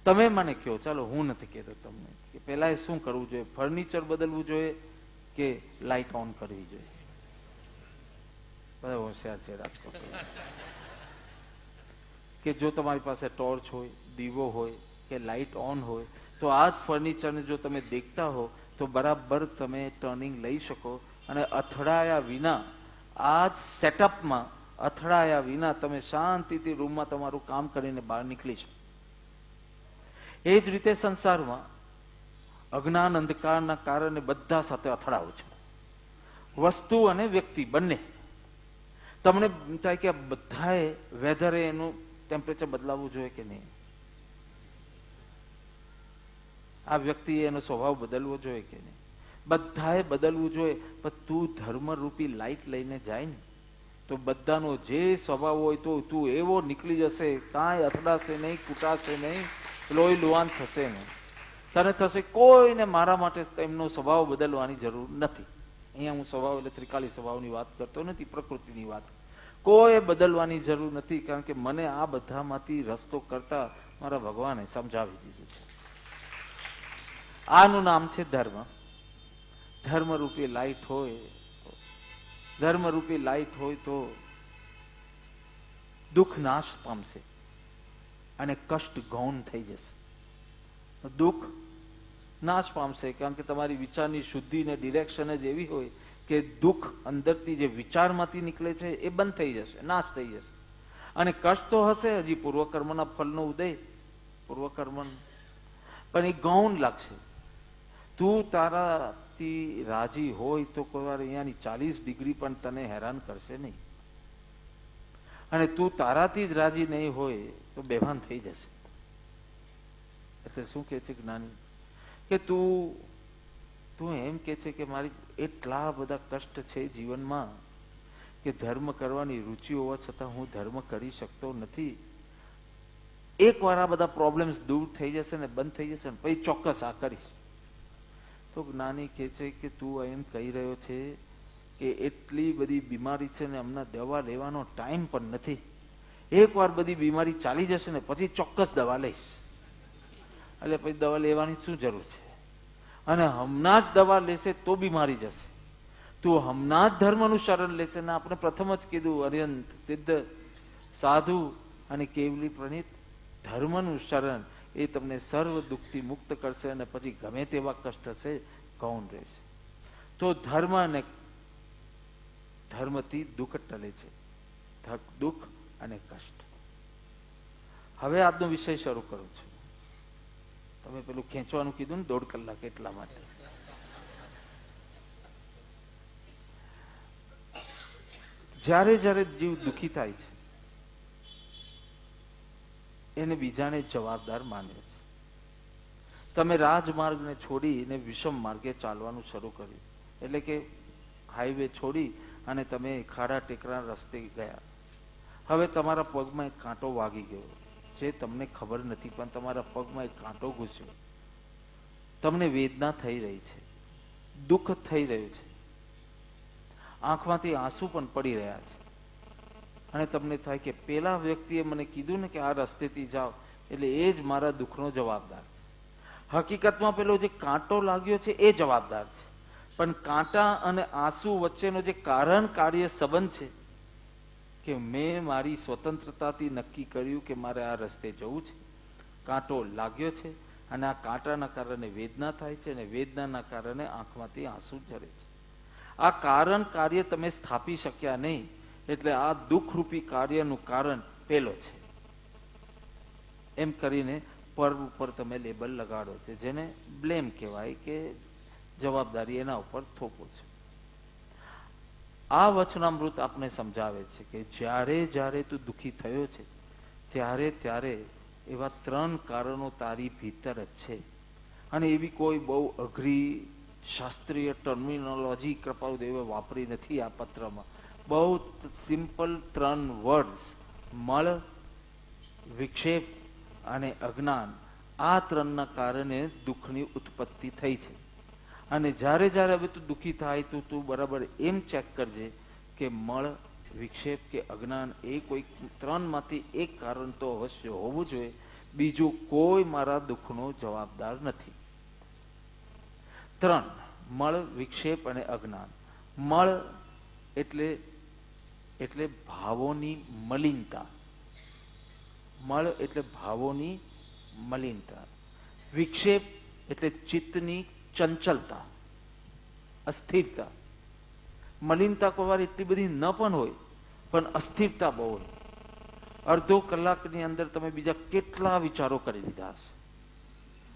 તમે મને કહો, ચાલો હું નથી કહેતો તમને કે પહેલા એ શું કરવું જોઈએ, ફર્નિચર બદલવું જોઈએ કે લાઇટ ઓન કરવી જોઈએ? બધા હોશિયાર છે રાજકોટ. કે જો તમારી પાસે ટોર્ચ હોય, દીવો હોય કે લાઇટ ઓન હોય તો આ જ ફર્નિચરને જો તમે દેખતા હો તો બરાબર તમે ટર્નિંગ લઈ શકો અને અથડાયા વિના આ જ સેટઅપમાં અથડાયા વિના તમે શાંતિથી રૂમમાં તમારું કામ કરીને બહાર નીકળી શકો. એ જ રીતે સંસારમાં અજ્ઞાન અંધકારના કારણે બધા સાથે અથડાવ છે, વસ્તુ અને વ્યક્તિ બંને. તમને થાય કે બધાએ વેધરે એનું ટેમ્પરેચર બદલાવવું જોઈએ કે નહીં, આ વ્યક્તિએ એનો સ્વભાવ બદલવો જોઈએ કે નહીં, બધાએ બદલવું જોઈએ. પણ તું ધર્મરૂપી લાઈટ લઈને જાય ને તો બધાનો જે સ્વભાવ હોય તો તું એવો નીકળી જશે, કાંઈ અથડાશે નહીં, કૂટાશે નહીં, લોહી લુહાન થશે નહીં. તને થશે કોઈને મારા માટે એમનો સ્વભાવ બદલવાની જરૂર નથી. અહીંયા હું સ્વભાવ એટલે ત્રિકાલી સ્વભાવની વાત કરતો નથી, પ્રકૃતિની વાત. કોઈ બદલવાની જરૂર નથી, કારણ કે મને આ બધામાંથી રસ્તો કરતા મારા ભગવાને સમજાવી દીધું છે. આનું નામ છે ધર્મ. ધર્મરૂપી લાઈટ હોય, ધર્મરૂપી લાઈટ હોય તો દુઃખ નાશ પામશે અને કષ્ટ ગૌણ થઈ જશે. દુઃખ નાશ પામશે કારણ કે તમારી વિચારની શુદ્ધિ ને ડિરેક્શન જ એવી હોય કે દુઃખ અંદરથી જે વિચારમાંથી નીકળે છે એ બંધ થઈ જશે, નાશ થઈ જશે. અને કષ્ટ તો હશે, હજી પૂર્વકર્મના ફળનો ઉદય, પૂર્વકર્મ પણ એ ગૌણ લાગશે. તું તારાથી રાજી હોય તો કોઈ વાર અહીંયાની 40 ડિગ્રી પણ તને હેરાન કરશે નહીં, અને તું તારાથી જ રાજી નહીં હોય તો બેભાન થઈ જશે. એટલે શું કે છે જ્ઞાની કે તું એમ કે છે કે મારી એટલા બધા કષ્ટ છે જીવનમાં કે ધર્મ કરવાની રુચિ હોવા છતાં હું ધર્મ કરી શકતો નથી. એકવાર આ બધા પ્રોબ્લેમ્સ દૂર થઈ જશે ને બંધ થઈ જશે ને પછી ચોક્કસ આ કરીશ. તો જ્ઞાની કહે છે કે તું એમ કહી રહ્યો છે કે એટલી બધી બીમારી છે ને હમણાં દવા લેવાનો ટાઈમ પણ નથી. એકવાર બધી બીમારી ચાલી જશે ને પછી ચોક્કસ દવા લઈશ. એટલે પછી દવા લેવાની શું જરૂર છે? અને હમણાં જ દવા લેશે તો બીમારી જશે. તું હમણાં જ ધર્મનું શરણ લેશે ને આપણે પ્રથમ જ કીધું અર્યંત સિદ્ધ સાધુ અને કેવલી પ્રણીત ધર્મનું શરણ એ તમને સર્વ દુઃખથી મુક્ત કરશે અને પછી ગમે તેવા કષ્ટ હશે ગૌણ રહેશે. તો ધર્મ અને ધર્મથી દુઃખ ટલે છે, દુઃખ અને કષ્ટ. હવે આજનો વિષય શરૂ કરું છું. તમે પેલું ખેંચવાનું કીધું ને 1.5 કલાક, એટલા માટે. જ્યારે જ્યારે જીવ દુઃખી થાય છે એને બીજાને જવાબદાર માન્યો છે. તમે રાજમાર્ગને છોડીને વિષમ માર્ગે ચાલવાનું શરૂ કર્યું, એટલે કે હાઈવે છોડી અને તમે ખાડા ટેકરા રસ્તે ગયા. હવે તમારા પગમાં એક કાંટો વાગી ગયો, જે તમને ખબર નથી પણ તમારા પગમાં એક કાંટો ઘૂસ્યો. તમને વેદના થઈ રહી છે, દુઃખ થઈ રહ્યું છે, આંખમાંથી આંસુ પણ પડી રહ્યા છે, અને તમને થાય કે પેલા વ્યક્તિએ મને કીધું ને કે આ રસ્તેથી જાઓ, એટલે એ જ મારા દુઃખનો જવાબદાર છે. હકીકતમાં પેલો જે કાંટો લાગ્યો છે એ જવાબદાર છે, પણ કાંટા અને આંસુ વચ્ચેનો જે કારણ કાર્ય સંબંધ છે કે મેં મારી સ્વતંત્રતાથી નક્કી કર્યું કે મારે આ રસ્તે જવું છે. કાંટો લાગ્યો છે અને આ કાંટાના કારણે વેદના થાય છે અને વેદનાના કારણે આંખમાંથી આંસુ ઝરે છે. આ કારણ કાર્ય તમે સ્થાપી શક્યા નહીં, એટલે આ દુઃખરૂપી કાર્યનું કારણ પેલો છે. એમ કરીને પર ઉપર તમે લેબલ લગાડો છે, જેને બ્લેમ કહેવાય કે જવાબદારી એના ઉપર થોપો છે. આ વચનામૃત આપણે સમજાવે છે કે જ્યારે જ્યારે તું દુઃખી થયો છે ત્યારે ત્યારે એવા 3 કારણો તારી ભીતર જ છે. અને એવી કોઈ બહુ અઘરી શાસ્ત્રીય ટર્મિનોલોજી કૃપાળુદેવે વાપરી નથી આ પત્રમાં. બહુ સિમ્પલ 3 વર્ડ્સ, મળ, વિક્ષેપ અને અજ્ઞાન. આ 3ના કારણે દુઃખની ઉત્પત્તિ થઈ છે. અને જ્યારે જ્યારે હવે તું દુઃખી થાય તો તું બરાબર એમ ચેક કરજે કે મળ, વિક્ષેપ કે અજ્ઞાન એ કોઈ 3માંથી એક કારણ તો અવશ્ય હોવું જોઈએ. બીજું કોઈ મારા દુઃખનો જવાબદાર નથી. 3 મળ, વિક્ષેપ અને અજ્ઞાન. મળ એટલે ભાવોની મલિનતા. મળ એટલે ભાવોની મલિનતા. વિક્ષેપ એટલે ચિત્તની ચંચલતા, અસ્થિરતા. મલિનતા કોઈ વાર એટલી બધી ન પણ હોય, પણ અસ્થિરતા બહુ હોય. અડધો કલાકની અંદર તમે બીજા કેટલા વિચારો કરી લીધા હશે.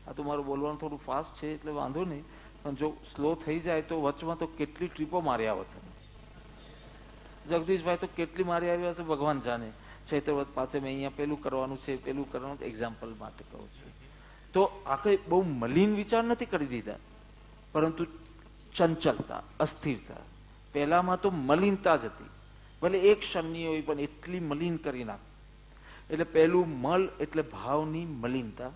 આ તો મારું બોલવાનું થોડું ફાસ્ટ છે એટલે વાંધો નહીં, પણ જો સ્લો થઈ જાય તો વચમાં તો કેટલી ટ્રીપો મારી આવત. જગદીશભાઈ તો કેટલી મારી આવી હશે ભગવાન જાણે. ચૈત્રવત પાસે મેં અહીંયા પેલું કરવાનું છે, પેલું કરવાનું, એક્ઝામ્પલ માટે કહું છું. તો આ કઈ બહુ મલિન વિચાર નથી કરી દીધા, પરંતુ ચંચલતા, અસ્થિરતા. પહેલામાં તો મલિનતા જ હતી, ભલે એક ક્ષણની હોય પણ એટલી મલિન કરી નાખ. એટલે પહેલું મલ એટલે ભાવની મલિનતા,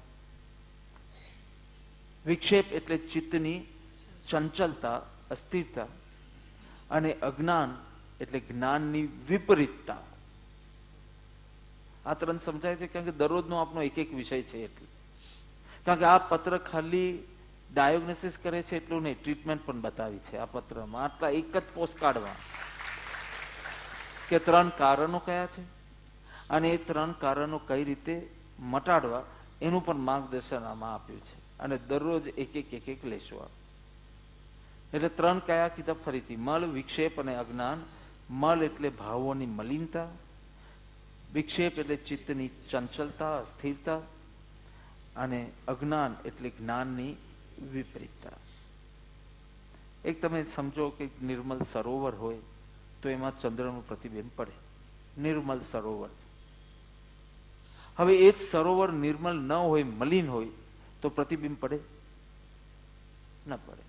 વિક્ષેપ એટલે ચિત્તની ચંચલતા, અસ્થિરતા, અને અજ્ઞાન એટલે જ્ઞાનની વિપરીતતા. આ ત્રણ સમજાય છે કારણ કે દરરોજનો આપણો એક એક વિષય છે એટલે. કારણ કે આ પત્ર ખાલી ડાયોગ્નોસિસ કરે છે એટલું નહીં, ટ્રીટમેન્ટ પણ બતાવી છે આ પત્રમાં, આટલા એક જ પોસ્ટકાર્ડમાં, કે 3 કારણો કયા છે અને એ 3 કારણો કઈ રીતે મટાડવા એનું પણ માર્ગદર્શન આમાં આપ્યું છે. અને દરરોજ એક એક લેશું. એટલે 3 કયા કીધા ફરીથી? મલ, વિક્ષેપ અને અજ્ઞાન. મલ એટલે ભાવોની મલિનતા, વિક્ષેપ એટલે ચિત્તની ચંચલતા, અસ્થિરતા, અને અજ્ઞાન એટલે જ્ઞાનની વિપરીતતા. એક તમે સમજો કે નિર્મલ સરોવર હોય તો એમાં ચંદ્રનું પ્રતિબિંબ પડે. નિર્મલ સરોવર. હવે એ જ સરોવર નિર્મલ ન હોય, મલિન હોય તો પ્રતિબિંબ પડે? ન પડે.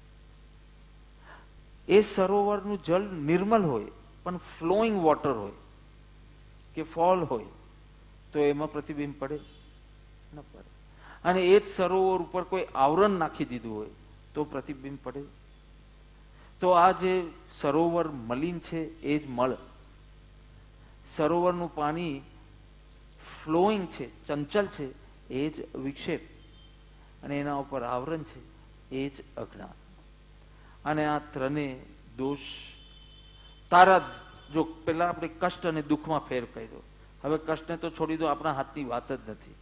એ સરોવરનું જળ નિર્મલ હોય પણ ફ્લોઈંગ વોટર હોય કે ફોલ હોય તો એમાં પ્રતિબિંબ પડે? ન પડે. અને એ જ સરોવર ઉપર કોઈ આવરણ નાખી દીધું હોય તો પ્રતિબિંબ પડે? તો આ જે સરોવર મલિન છે એ જ મળ, સરોવરનું પાણી ફ્લોઈંગ છે, ચંચલ છે, એ જ વિક્ષેપ, અને એના ઉપર આવરણ છે એ જ અજ્ઞાન. અને આ ત્રણે દોષ તારા, જો પેલા આપણે કષ્ટ અને દુઃખમાં ફેર કર્યો, હવે કષ્ટને તો છોડી દો, આપણા હાથની વાત જ નથી.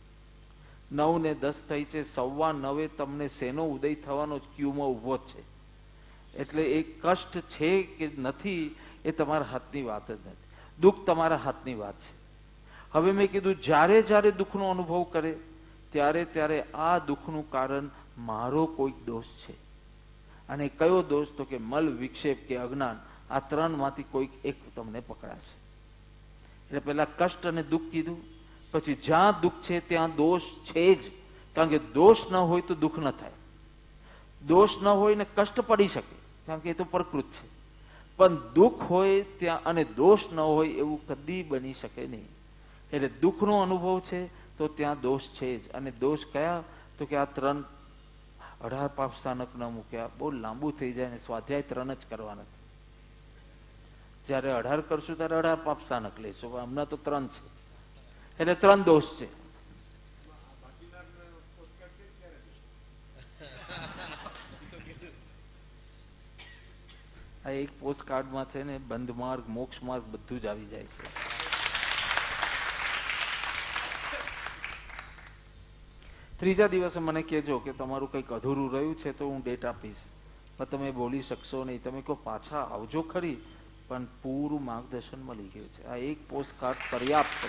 9 ને 10 થઈ છે, 9:15 તમને શેનો ઉદય થવાનો જ ક્યુમાં ઉભો જ છે. એટલે એ કષ્ટ છે કે નથી એ તમારા હાથની વાત જ નથી, દુઃખ તમારા હાથની વાત છે. હવે મેં કીધું જ્યારે જ્યારે દુઃખનો અનુભવ કરે ત્યારે ત્યારે આ દુઃખનું કારણ મારો કોઈક દોષ છે. અને કયો દોષ? તો કે મલ, વિક્ષેપ કે અજ્ઞાન. આ 3 માંથી કોઈક એક તમને પકડાશે. એટલે પેલા કષ્ટ અને દુઃખ કીધું, પછી જ્યાં દુઃખ છે ત્યાં દોષ છે જ. કારણ કે દોષ ન હોય તો દુઃખ ન થાય, દોષ ન હોય ને કષ્ટ પડી શકે કારણ કે એ તો પ્રકૃત છે, પણ દુઃખ હોય ત્યાં અને દોષ ન હોય એવું કદી બની શકે નહીં. એટલે દુઃખનો અનુભવ છે તો ત્યાં દોષ છે જ. અને દોષ કયા? તો કે આ 3 18 પાપ સ્થાનક ન મૂક્યા. બહુ લાંબુ થઈ જાય ને સ્વાધ્યાય 3 જ કરવાના છે. જયારે 18 કરશું ત્યારે 18 પાપ સ્થાનક લઈશું, હમણાં તો 3 છે. એટલે 3 દોષ છે. આ એક પોસ્ટ કાર્ડમાં છે ને બંધ માર્ગ, મોક્ષ માર્ગ બધું જ આવી જાય છે. ત્રીજા દિવસે મને કહેજો કે તમારું કંઈક અધૂરું રહ્યું છે તો હું ડેટ આપીશ, પણ તમે બોલી શકશો નહીં. તમે કહો પાછા આવજો ખરી, પણ પૂરું માર્ગદર્શન મળી ગયું છે. આ એક પોસ્ટ કાર્ડ પર્યાપ્ત છે.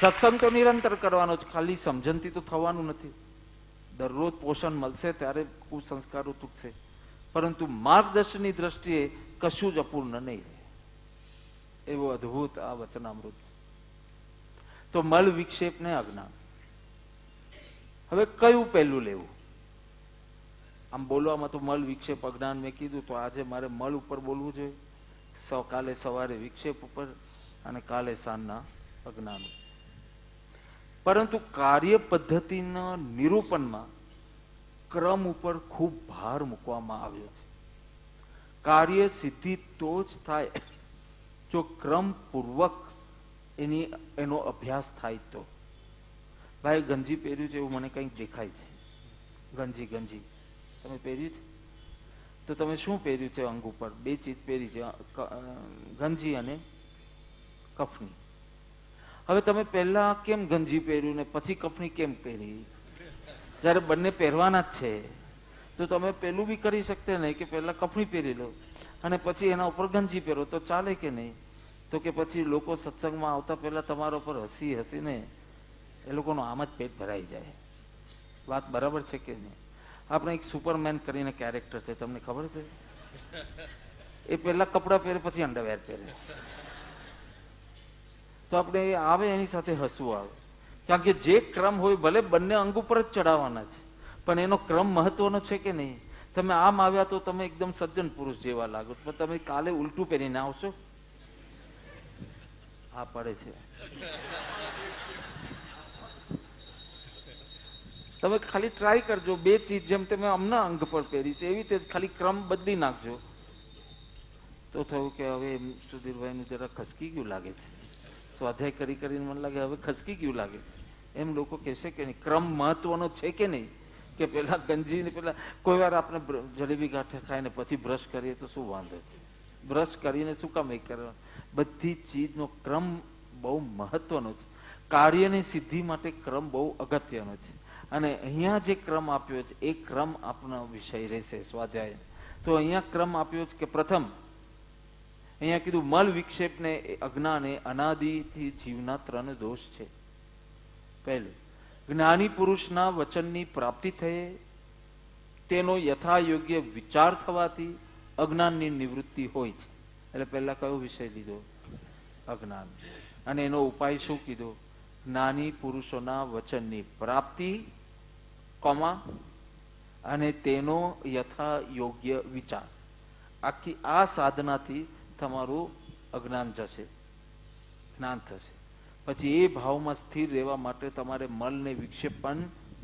સત્સંગ તો નિરંતર કરવાનો જ, ખાલી સમજણથી તો થવાનું નથી. દરરોજ પોષણ મળશે ત્યારે કુસંસ્કારો તૂટશે, પરંતુ માર્ગદર્શનની દ્રષ્ટિએ કશું જ અપૂર્ણ નહીં રહે. એવું અદ્ભુત આ વચનામૃત. તો મલ, વિક્ષેપ ને અજ્ઞાન. હવે કયું પહેલું લેવું? આમ બોલવામાં તો મલ, વિક્ષેપ, અજ્ઞાન મેં કીધું, તો આજે મારે મલ ઉપર બોલવું જોઈએ, કાલે સવારે વિક્ષેપ ઉપર, અને કાલે સાંજના અજ્ઞાન. પરંતુ કાર્ય પદ્ધતિના નિરૂપણમાં ક્રમ ઉપર ખૂબ ભાર મૂકવામાં આવ્યો છે. કાર્ય સિદ્ધિ તો જ થાય જો ક્રમપૂર્વક એનો અભ્યાસ થાય તો. ભાઈ ગંજી પહેર્યું છે એવું મને કંઈક દેખાય છે. ગંજી તમે પહેર્યું છે? તો તમે શું પહેર્યું છે? અંગ ઉપર 2 ચીજ પહેરી છે, ગંજી અને કફની. હવે તમે પહેલા કેમ ગંજી પહેર્યું ને પછી કફની કેમ પહેરી? જ્યારે બંને પહેરવાના જ છે તો તમે પેલું બી કરી શકતે નહીં કે પહેલા કફની પહેરી લો અને પછી એના ઉપર ગંજી પહેરો, તો ચાલે કે નહીં? તો કે પછી લોકો સત્સંગમાં આવતા પહેલા તમારા ઉપર હસી હસીને એ લોકોનું આમ જ પેટ ભરાઈ જાય. વાત બરાબર છે કે નહીં? આપણે એક સુપરમેન કરીને કેરેક્ટર છે, તમને ખબર છે? એ પહેલા કપડાં પહેરે પછી અંડરવેર પહેરે, તો આપણે આવે એની સાથે હસવું આવે. કારણ કે જે ક્રમ હોય ભલે બંને અંગ ઉપર જ ચડાવવાના છે, પણ એનો ક્રમ મહત્વનો છે કે નહીં? તમે આમ આવ્યા તો તમે એકદમ સજ્જન પુરુષ જેવા લાગો, પણ તમે કાલે ઉલટું પહેરીને આવશો, આ પડે છે. તમે ખાલી ટ્રાય કરજો, બે ચીજ જેમ તમે અમના અંગ પર પહેરી છે એવી રીતે ખાલી ક્રમ બદલી નાખજો. તો થયું કે હવે સુધીરભાઈનું જરા ખસકી ગયું લાગે છે, સ્વાધ્યાય કરી કરીને મને લાગે હવે ખસકી ગયું લાગે છે. એમ લોકો કહેશે કે નહીં, ક્રમ મહત્વનો છે કે નહીં? કે પેલા ગંજી ને પેલા કોઈ વાર આપણે જલેબી ગાંઠે ખાઈને પછી બ્રશ કરીએ તો શું વાંધો છે? બ્રશ કરીને શું કામ એ કરવા? બધી ચીજનો ક્રમ બહુ મહત્વનો છે. કાર્યની સિદ્ધિ માટે ક્રમ બહુ અગત્યનો છે. અને અહીંયા જે ક્રમ આપ્યો છે એ ક્રમ આપનો વિષય રહેશે સ્વાધ્યાય. તો અહીંયા ક્રમ આપ્યો છે કે પ્રથમ અહીંયા કીધું મલ વિક્ષેપને અજ્ઞાને અનાદિથી જીવના 3 દોષ છે. પહેલું, જ્ઞાની પુરુષના વચનની પ્રાપ્તિ થયે, તેનો યથાયોગ્ય વિચાર થવાથી અજ્ઞાનની નિવૃત્તિ હોય છે. એટલે પહેલા કયો વિષય લીધો? અજ્ઞાન. અને એનો ઉપાય શું કીધો? જ્ઞાની પુરુષોના વચનની પ્રાપ્તિ, અને તેનો યથાયોગ્ય વિચાર. આખી આ સાધનાથી તમારું અજ્ઞાન જશે, જ્ઞાન થશે. પછી એ ભાવમાં સ્થિર રહેવા માટે તમારે મલને વિક્ષેપ પણ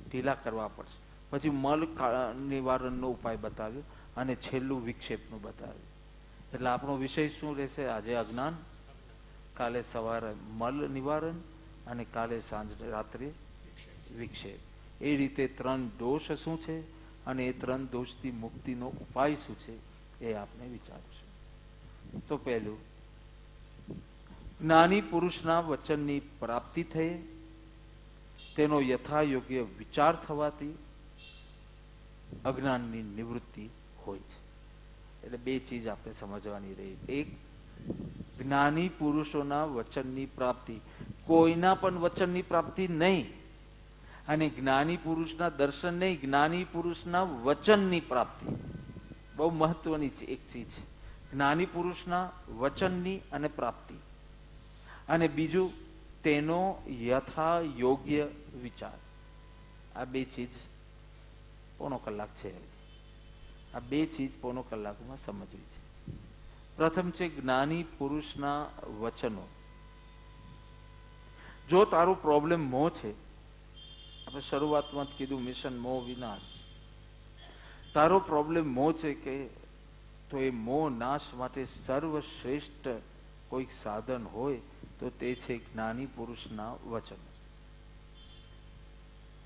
ઢીલા કરવા પડશે. પછી મલ નિવારણનો ઉપાય બતાવ્યો અને છેલ્લું વિક્ષેપનું બતાવ્યું. એટલે આપણો વિષય શું રહેશે? આજે અજ્ઞાન, કાલે સવારે મલ નિવારણ અને કાલે સાંજ રાત્રે વિક્ષેપ. એ રીતે 3 દોષ શું છે અને એ 3 દોષથી મુક્તિનો ઉપાય શું છે એ આપણે વિચારીશું. તો પહેલું, જ્ઞાની પુરુષના વચનની પ્રાપ્તિ થઈ, તેનો યથાયોગ્ય વિચાર થવાથી અજ્ઞાનની નિવૃત્તિ હોય છે. એટલે 2 ચીજ આપણે સમજવાની રહી. એક, જ્ઞાની પુરુષોના વચનની પ્રાપ્તિ, કોઈના પણ વચનની પ્રાપ્તિ નહીં, અને જ્ઞાની પુરુષના દર્શન નહીં, જ્ઞાની પુરુષના વચનની પ્રાપ્તિ. બહુ મહત્વની એક ચીજ છે, જ્ઞાની પુરુષના વચનની અને પ્રાપ્તિ. અને બીજું, તેનો યથાયોગ્ય વિચાર. આ 2 ચીજ પોણો કલાક છે. આ 2 ચીજ પોણો કલાકમાં સમજવી છે. પ્રથમ છે જ્ઞાની પુરુષના વચનો. જો તારો પ્રોબ્લેમ મોહ છે, આપણે શરૂઆતમાં જ કીધું મિશન મોહ વિનાશ. તારો પ્રોબ્લેમ મોહ છે કે તો એ મોહ નાશ માટે સર્વશ્રેષ્ઠ કોઈક સાધન હોય તો તે છે જ્ઞાની પુરુષના વચન.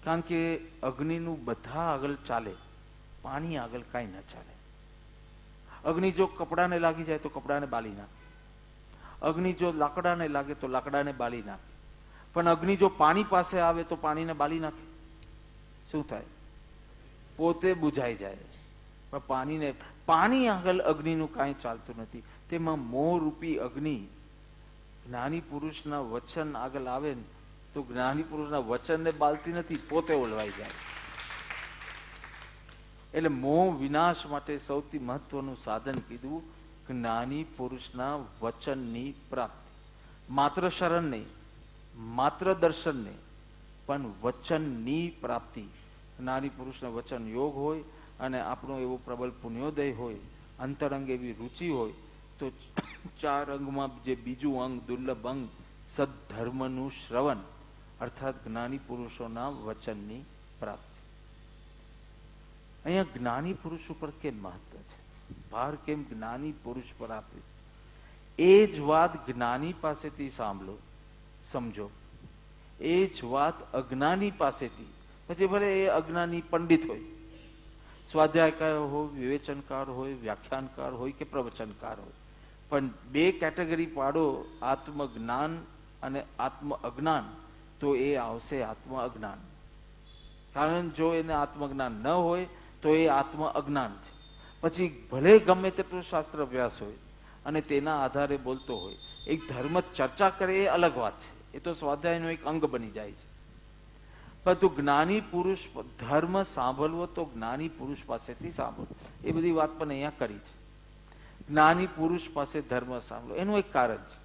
કારણ કે અગ્નિનું બધા આગળ ચાલે, પાણી આગળ કાંઈ ન ચાલે. અગ્નિ જો કપડાને લાગી જાય તો કપડાને બાળી નાખે, અગ્નિ જો લાકડાને લાગે તો લાકડાને બાળી નાખે, પણ અગ્નિ જો પાણી પાસે આવે તો પાણીને બાળી નાખે. શું થાય? પોતે બુઝાઈ જાય. પણ પાણી આગળ અગ્નિનું કાંઈ ચાલતું નથી. તેમાં મોહ રૂપી અગ્નિ જ્ઞાની પુરુષના વચન આગળ આવે ને તો જ્ઞાની પુરુષના વચનને બાળતી નથી, પોતે ઓલવાઈ જાય. એટલે મોહ વિનાશ માટે સૌથી મહત્વનું સાધન કીધું જ્ઞાની પુરુષના વચનની પ્રાપ્તિ. માત્ર શરણ નહીં, માત્ર દર્શન નહીં, પણ વચનની પ્રાપ્તિ. જ્ઞાની પુરુષના વચન યોગ હોય અને આપણો એવો પ્રબળ પુણ્યોદય હોય, અંતરંગ એવી રુચિ હોય, તો 4 અંગમાં જે બીજું અંગ દુર્લભ અંગ સદ્ધર્મનું શ્રવણ, અર્થાત જ્ઞાની પુરુષોના વચનની પ્રાપ્તિ. અહીંયા જ્ઞાની પુરુષ ઉપર કેમ મહત્વ છે, ભાર કેમ જ્ઞાની પુરુષ પર આપ્યું? એ જ વાત જ્ઞાની પાસેથી સાંભળો, સમજો. એ જ વાત અજ્ઞાની પાસેથી, પછી ભલે એ અજ્ઞાની પંડિત હોય, સ્વાધ્યાયકાર હોય, વિવેચનકાર હોય, વ્યાખ્યાનકાર હોય કે પ્રવચનકાર હોય, પણ 2 કેટેગરી પાડો, આત્મજ્ઞાન અને આત્મ અજ્ઞાન, તો એ આવશે આત્મ અજ્ઞાન. કારણ જો એને આત્મજ્ઞાન ન હોય તો એ આત્મ અજ્ઞાન છે. પછી ભલે ગમે તેટલું શાસ્ત્ર અભ્યાસ હોય અને તેના આધારે બોલતો હોય, એક ધર્મ ચર્ચા કરે એ અલગ વાત છે, એ તો સ્વાધ્યાયનો એક અંગ બની જાય છે. પરંતુ જ્ઞાની પુરુષ ધર્મ સાંભળવો તો જ્ઞાની પુરુષ પાસેથી સાંભળવો, એ બધી વાત પણ અહીંયા કરી છે. જ્ઞાની પુરુષ પાસે ધર્મ સાંભળો એનું એક કારણ છે.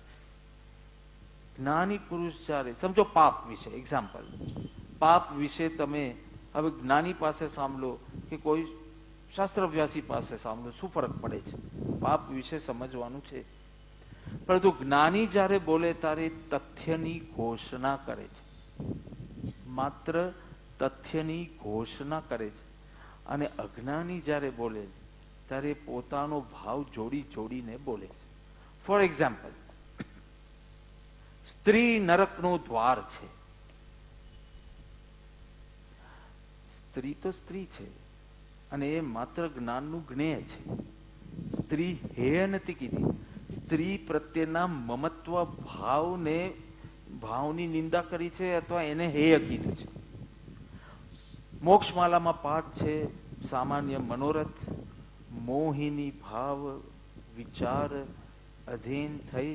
જ્ઞાની પુરુષ જ્યારે સમજો પાપ વિશે, એક્ઝામ્પલ, પાપ વિશે તમે હવે જ્ઞાની પાસે સાંભળો કે કોઈ શાસ્ત્ર અભ્યાસી પાસે સાંભળો, શું ફરક પડે છે? પાપ વિશે સમજવાનું છે. પરંતુ જ્ઞાની જ્યારે બોલે ત્યારે તથ્યની ઘોષણા કરે છે, માત્ર તથ્યની ઘોષણા કરે છે. અને અજ્ઞાની જ્યારે બોલે ત્યારે પોતાનો ભાવ જોડી જોડીને બોલે છે. ફોર એક્ઝામ્પલ, સ્ત્રી નરકનું દ્વાર છે. સ્ત્રી તો સ્ત્રી છે અને એ માત્ર જ્ઞાનનું જ્ઞેય છે. સ્ત્રી હેય નથી કીધી, સ્ત્રી પ્રત્યેના મમત્વ ભાવની નિંદા કરી છે અથવા એને હેય કીધું છે. મોક્ષમાલામાં પાઠ છે, સામાન્ય મનોરથ મોહિની ભાવ વિચાર અધીન થઈ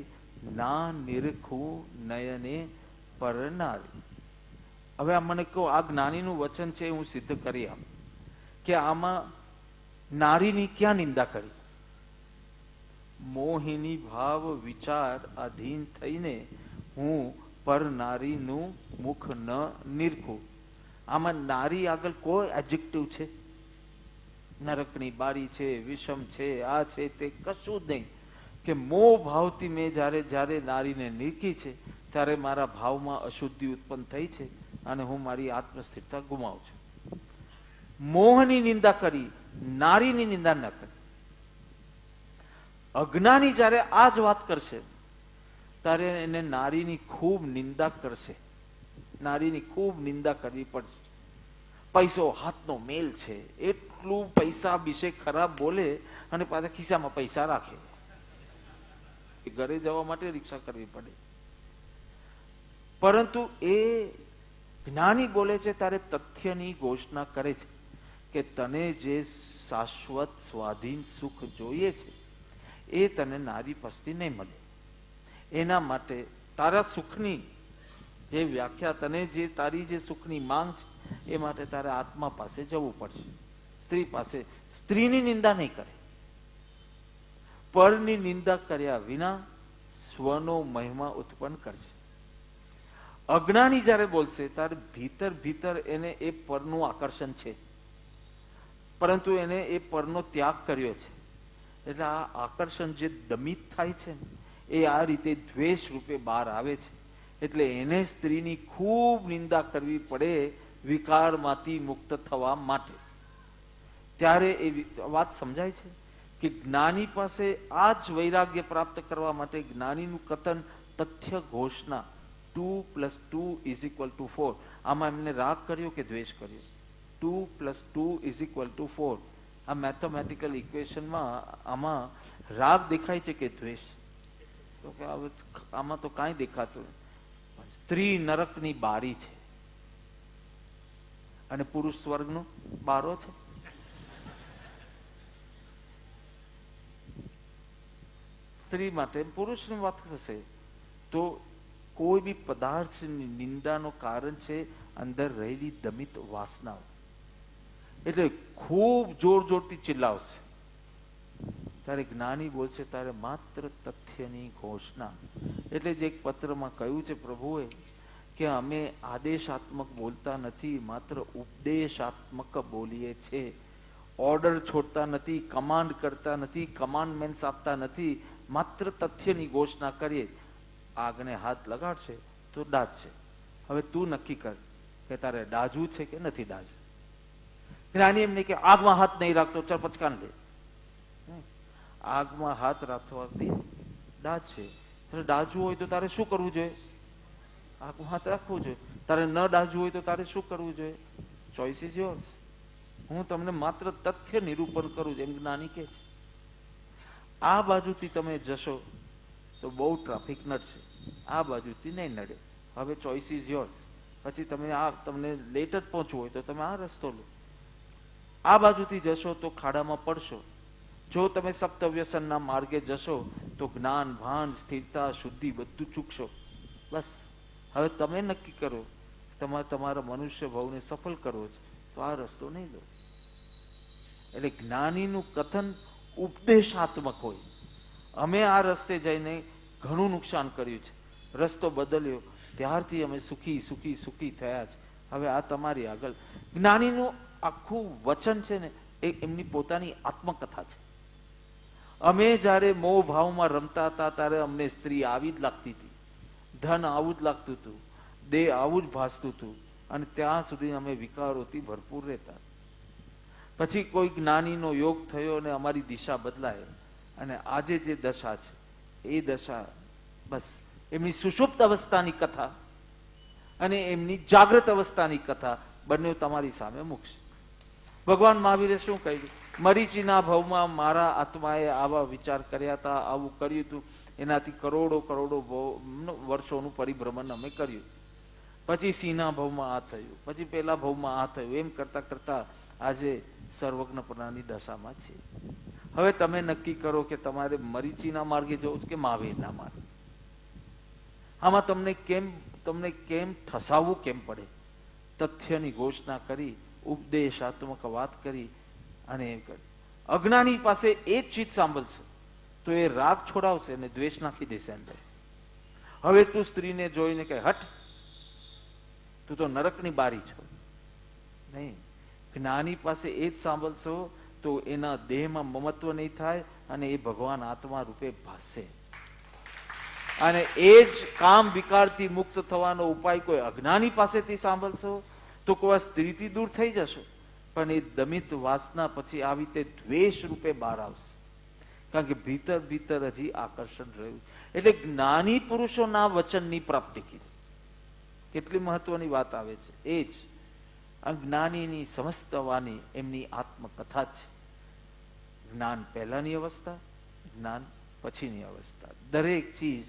ના નિરખું નયને પરનારી. હવે આ મને કહો, આ જ્ઞાનીનું વચન છે, હું સિદ્ધ કરી આપું કે આમાં નારીની ક્યાં નિંદા કરી? મોહિની ભાવ વિચાર અધીન થઈને હું પર નારીનું મુખ ન નિરખું. આમાં નારી આગળ કોઈ એડજેક્ટિવ છે? નરકની બારી છે, વિષમ છે, આ છે, તે કશું જ નહીં. કે મોહ ભાવથી મેં જ્યારે નારીને નિરખી છે ત્યારે મારા ભાવમાં અશુદ્ધિ ઉત્પન્ન થઈ છે અને હું મારી આત્મસ્થિરતા ગુમાવું છું. મોહની નિંદા કરી, નારીની નિંદા ન કરી. અજ્ઞાની જ્યારે આ જ વાત કરશે ત્યારે એને નારીની ખૂબ નિંદા કરશે, નારીની ખૂબ નિંદા કરવી પડશે. પૈસો હાથનો મેલ છે, એટલું પૈસા વિશે ખરાબ બોલે અને પાછા ખિસ્સામાં પૈસા રાખે. ઘરે જવા માટે રિક્ષા કરવી પડે. પરંતુ એ જ્ઞાની બોલે છે ત્યારે તથ્યની ઘોષણા કરે છે કે તને જે શાશ્વત સ્વાધીન સુખ જોઈએ છે એ તને નારી પાસેથી નહીં મળે. એના માટે તારા સુખની જે વ્યાખ્યા, તને જે તારી જે સુખની માંગ છે એ માટે તારે આત્મા પાસે જવું પડશે, સ્ત્રી પાસે. સ્ત્રીની નિંદા નહીં કરે, પરની નિંદા કર્યા વિના સ્વનો મહિમા ઉત્પન્ન કરશે. અજ્ઞાની જ્યારે બોલશે ત્યારે ભીતર એને એ પરનું આકર્ષણ છે, પરંતુ એને એ પરનો ત્યાગ કર્યો છે. એટલે આ આકર્ષણ જે દમિત થાય છે ને એ આ રીતે દ્વેષ રૂપે બહાર આવે છે. એટલે એને સ્ત્રીની ખૂબ નિંદા કરવી પડે વિકારમાંથી મુક્ત થવા માટે. ત્યારે એ વાત સમજાય છે કે જ્ઞાની પાસે આ જ વૈરાગ્ય પ્રાપ્ત કરવા માટે જ્ઞાનીનું કથન તથ્ય ઘોષણા 2 + 2 = 4. આમાં એમને રાગ કર્યો કે દ્વેષ કર્યો? 2 + 2 = 4. આ મેથેમેટિકલ ઇક્વેશનમાં આમાં રાગ દેખાય છે કે દ્વેષ? તો કે આમાં તો કાંઈ દેખાતું નથી. સ્ત્રી નરકની બારી છે અને પુરુષ સ્વર્ગનો બારો છે. સ્ત્રી માટે પુરુષની વાત થશે તો કોઈ બી પદાર્થની નિંદાનો કારણ છે અંદર રહેલી દમિત વાસનાઓ. એટલે ખૂબ જોર જોરથી ચિલ્લાવશે. ત્યારે જ્ઞાની બોલશે ત્યારે માત્ર તથ્યની ઘોષણા. એટલે જે એક પત્રમાં કહ્યું છે પ્રભુએ કે અમે આદેશાત્મક બોલતા નથી, માત્ર ઉપદેશાત્મક બોલીએ છીએ. ઓર્ડર છોડતા નથી, કમાન્ડ કરતા નથી, કમાન્ડમેન્ટ્સ આપતા નથી, માત્ર તથ્યની ઘોષણા કરીએ. આગને હાથ લગાડશે તો દાઝશે. હવે તું નક્કી કર કે તારે દાઝવું છે કે નથી દાઝવું. જ્ઞાની એમ નહીં કે આગમાં હાથ નહીં રાખતો, ચાલ પચકાન દે. આગમાં હાથ રાખવાથી દાઝશે. તારે દાઝવું હોય તો તારે શું કરવું જોઈએ? આગમાં હાથ રાખવો જોઈએ. તારે ન દાઝવું હોય તો તારે શું કરવું જોઈએ? Choice is yours. હું તમને માત્ર તથ્ય નિરૂપણ કરું છું એમ જ્ઞાની કે છે. આ બાજુથી તમે જશો તો બહુ ટ્રાફિક નડશે, આ બાજુથી નહીં નડે, હવે ચોઇસ ઇઝ યોર્સ. પછી તમને લેટ જ પહોંચવું હોય તો તમે આ રસ્તો લો. આ બાજુથી જશો તો ખાડામાં પડશો. જો તમે સપ્તવ્યસનના માર્ગે જશો તો જ્ઞાન, ભાન, સ્થિરતા, શુદ્ધિ બધું ચૂકશો. બસ હવે તમે નક્કી કરો તમારા મનુષ્ય ભાવને સફળ કરવો છે તો આ રસ્તો નહીં લો. એટલે જ્ઞાનીનું કથન ઉપદેશાત્મક હોય. અમે આ રસ્તે જઈને ઘણું નુકસાન કર્યું છે, રસ્તો બદલ્યો, ત્યારથી અમે સુખી સુખી સુખી થયા છે. હવે આ તમારી આગળ જ્ઞાનીનું આખું વચન છે ને એ એમની પોતાની આત્મકથા છે. અમે જ્યારે મોહ ભાવમાં રમતા હતા ત્યારે અમને સ્ત્રી આવી જ લાગતી હતી, ધન આવું જ લાગતું હતું, દેહ આવું જ ભાસતું હતું, અને ત્યાં સુધી અમે વિકારોથી ભરપૂર રહેતા. પછી કોઈ જ્ઞાનીનો યોગ થયો અને અમારી દિશા બદલાય, અને આજે જે દશા છે એ દશા બસ એમની સુષુપ્ત અવસ્થાની કથા અને એમની જાગ્રત અવસ્થાની કથા બંને તમારી સામે મૂકશે. ભગવાન મહાવીરે શું કહ્યું? મરીચીના ભાવમાં મારા આત્માએ આવા વિચાર કર્યા હતા, આવું કર્યું હતું, એનાથી કરોડો કરોડો વર્ષોનું પરિભ્રમણ અમે કર્યું. પછી સિંહના ભાવમાં આ થયું, પછી પેલા ભાવમાં આ થયું, એમ કરતા કરતા આજે સર્વજ્ઞપણાની દશામાં છે. હવે તમે નક્કી કરો કે તમારે મરીચીના માર્ગે જવું કે મહાવીરના માર્ગે. આમાં તમને કેમ ઠસાવવું કેમ પડે? તથ્યની ઘોષણા કરી, ઉપદેશાત્મક વાત કરી અને એમ કરી. અજ્ઞાની પાસે એ જ ચીજ સાંભળશે તો એ રાગ છોડાવશે અને દ્વેષ નાખી દેશે અંદર. હવે તું સ્ત્રીને જોઈને કે હટ, તું તો નરકની બારી છો. નહીં, જ્ઞાની પાસે એ જ સાંભળશો તો એના દેહમાં મમત્વ નહીં થાય અને એ ભગવાન આત્મા રૂપે ભાસશે. અને એ જ કામ વિકારથી મુક્ત થવાનો ઉપાય કોઈ અજ્ઞાની પાસેથી સાંભળશો તો કોઈ સ્ત્રીથી દૂર થઈ જશો, પણ એ દમિત વાસના પછી આવી તે દ્વેષ રૂપે બહાર આવશે, કારણ કે ભીતર ભીતર હજી આકર્ષણ રહ્યું. એટલે જ્ઞાની પુરુષોના વચનની પ્રાપ્તિ કીધી. કેટલી મહત્વની વાત આવે છે એ જ જ્ઞાનીની સમસ્ત વાણી એમની આત્મકથા છે. જ્ઞાન પહેલાની અવસ્થા, જ્ઞાન પછીની અવસ્થા, દરેક ચીજ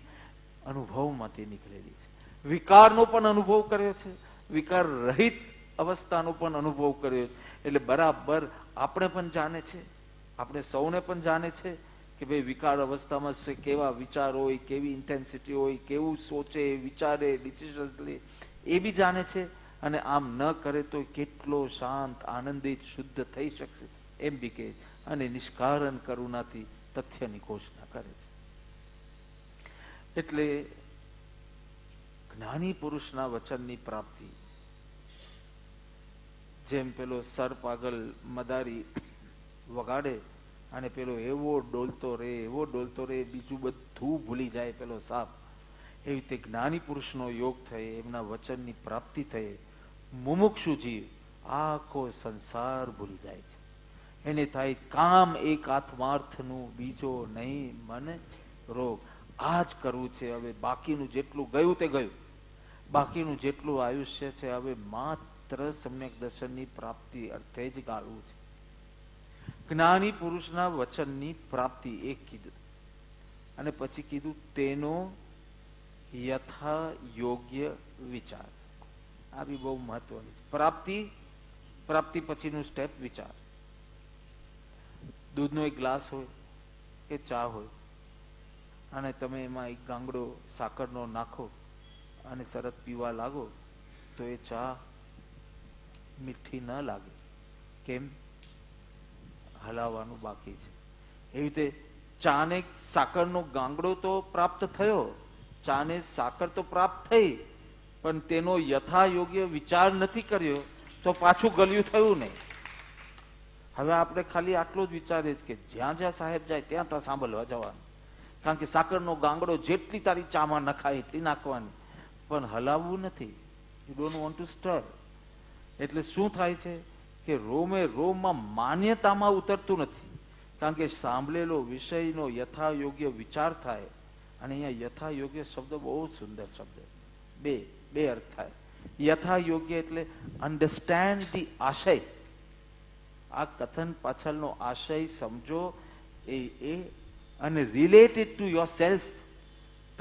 અનુભવમાંથી નીકળેલી છે. વિકારનો પણ અનુભવ કર્યો છે, વિકાર રહિત અવસ્થાનો પણ અનુભવ કર્યો. એટલે બરાબર આપણે પણ જાણે છે, આપણે સૌને પણ જાણે છે કે ભાઈ વિકાર અવસ્થામાં કેવા વિચાર હોય, કેવી ઇન્ટેન્સિટી હોય, કેવું સોચે, વિચારે, ડિસિઝન્સ લે, એ બી જાણે છે. અને આમ ન કરે તો કેટલો શાંત, આનંદિત, શુદ્ધ થઈ શકશે એમ બી કહે. અને નિષ્કારણ કરુણાથી તથ્યની ઘોષણા કરે છે. એટલે જ્ઞાની પુરુષના વચનની પ્રાપ્તિ, જેમ પેલો સર્પ આગળ મદારી વગાડે અને પેલો એવો ડોલતો રે બીજું બધું ભૂલી જાય પેલો સાપ, એવી રીતે જ્ઞાની પુરુષનો યોગ થયે, એમના વચનની પ્રાપ્તિ થયે, મુમુક્ષુ જીવ આખો સંસાર ભૂલી જાય છે. એને થાય કામ એક આત્માર્થનું, બીજો નહીં મને રોગ. આ જ કરવું છે. હવે બાકીનું જેટલું ગયું તે ગયું, બાકીનું જેટલું આયુષ્ય છે હવે માત્ર સમ્યક દર્શનની પ્રાપ્તિ અર્થે જ ગાળવું છે. જ્ઞાની પુરુષના વચનની પ્રાપ્તિ એક કીધું, અને પછી કીધું તેનો યથા યોગ્ય વિચાર. આ બી બહુ મહત્વની છે. પ્રાપ્તિ પછીનું સ્ટેપ વિચાર. દૂધનો એક ગ્લાસ હોય કે ચા હોય અને તમે એમાં એક ગાંગડો સાકરનો નાખો અને તરત પીવા લાગો તો એ ચા મીઠી ન લાગે. કેમ? હલાવવાનું બાકી છે. એવી રીતે ચાને સાકરનો ગાંગડો તો પ્રાપ્ત થયો, ચાને સાકર તો પ્રાપ્ત થઈ, પણ તેનો યથા યોગ્ય વિચાર નથી કર્યો તો પાછું ગળ્યું થયું નહીં. હવે આપણે ખાલી આટલો જ વિચારીએ કે જ્યાં જ્યાં સાહેબ જાય ત્યાં ત્યાં સાંભળવા જવાનું, કારણ કે સાકરનો ગાંગડો જેટલી તારી ચામાં નખાય એટલી નાખવાની, પણ હલાવવું નથી. You don't want to સ્ટર. એટલે શું થાય છે કે રોમે રોમમાં માન્યતામાં ઉતરતું નથી, કારણ કે સાંભળેલો વિષયનો યથા યોગ્ય વિચાર થાય. અને અહીંયા યથા યોગ્ય શબ્દ બહુ સુંદર શબ્દ, બે અર્થ થાય. યથા યોગ્ય એટલે અન્ડરસ્ટેન્ડ ધી આશય. આ કથન પાછળનો આશય સમજો એ અને રિલેટેડ ટુ યોર સેલ્ફ.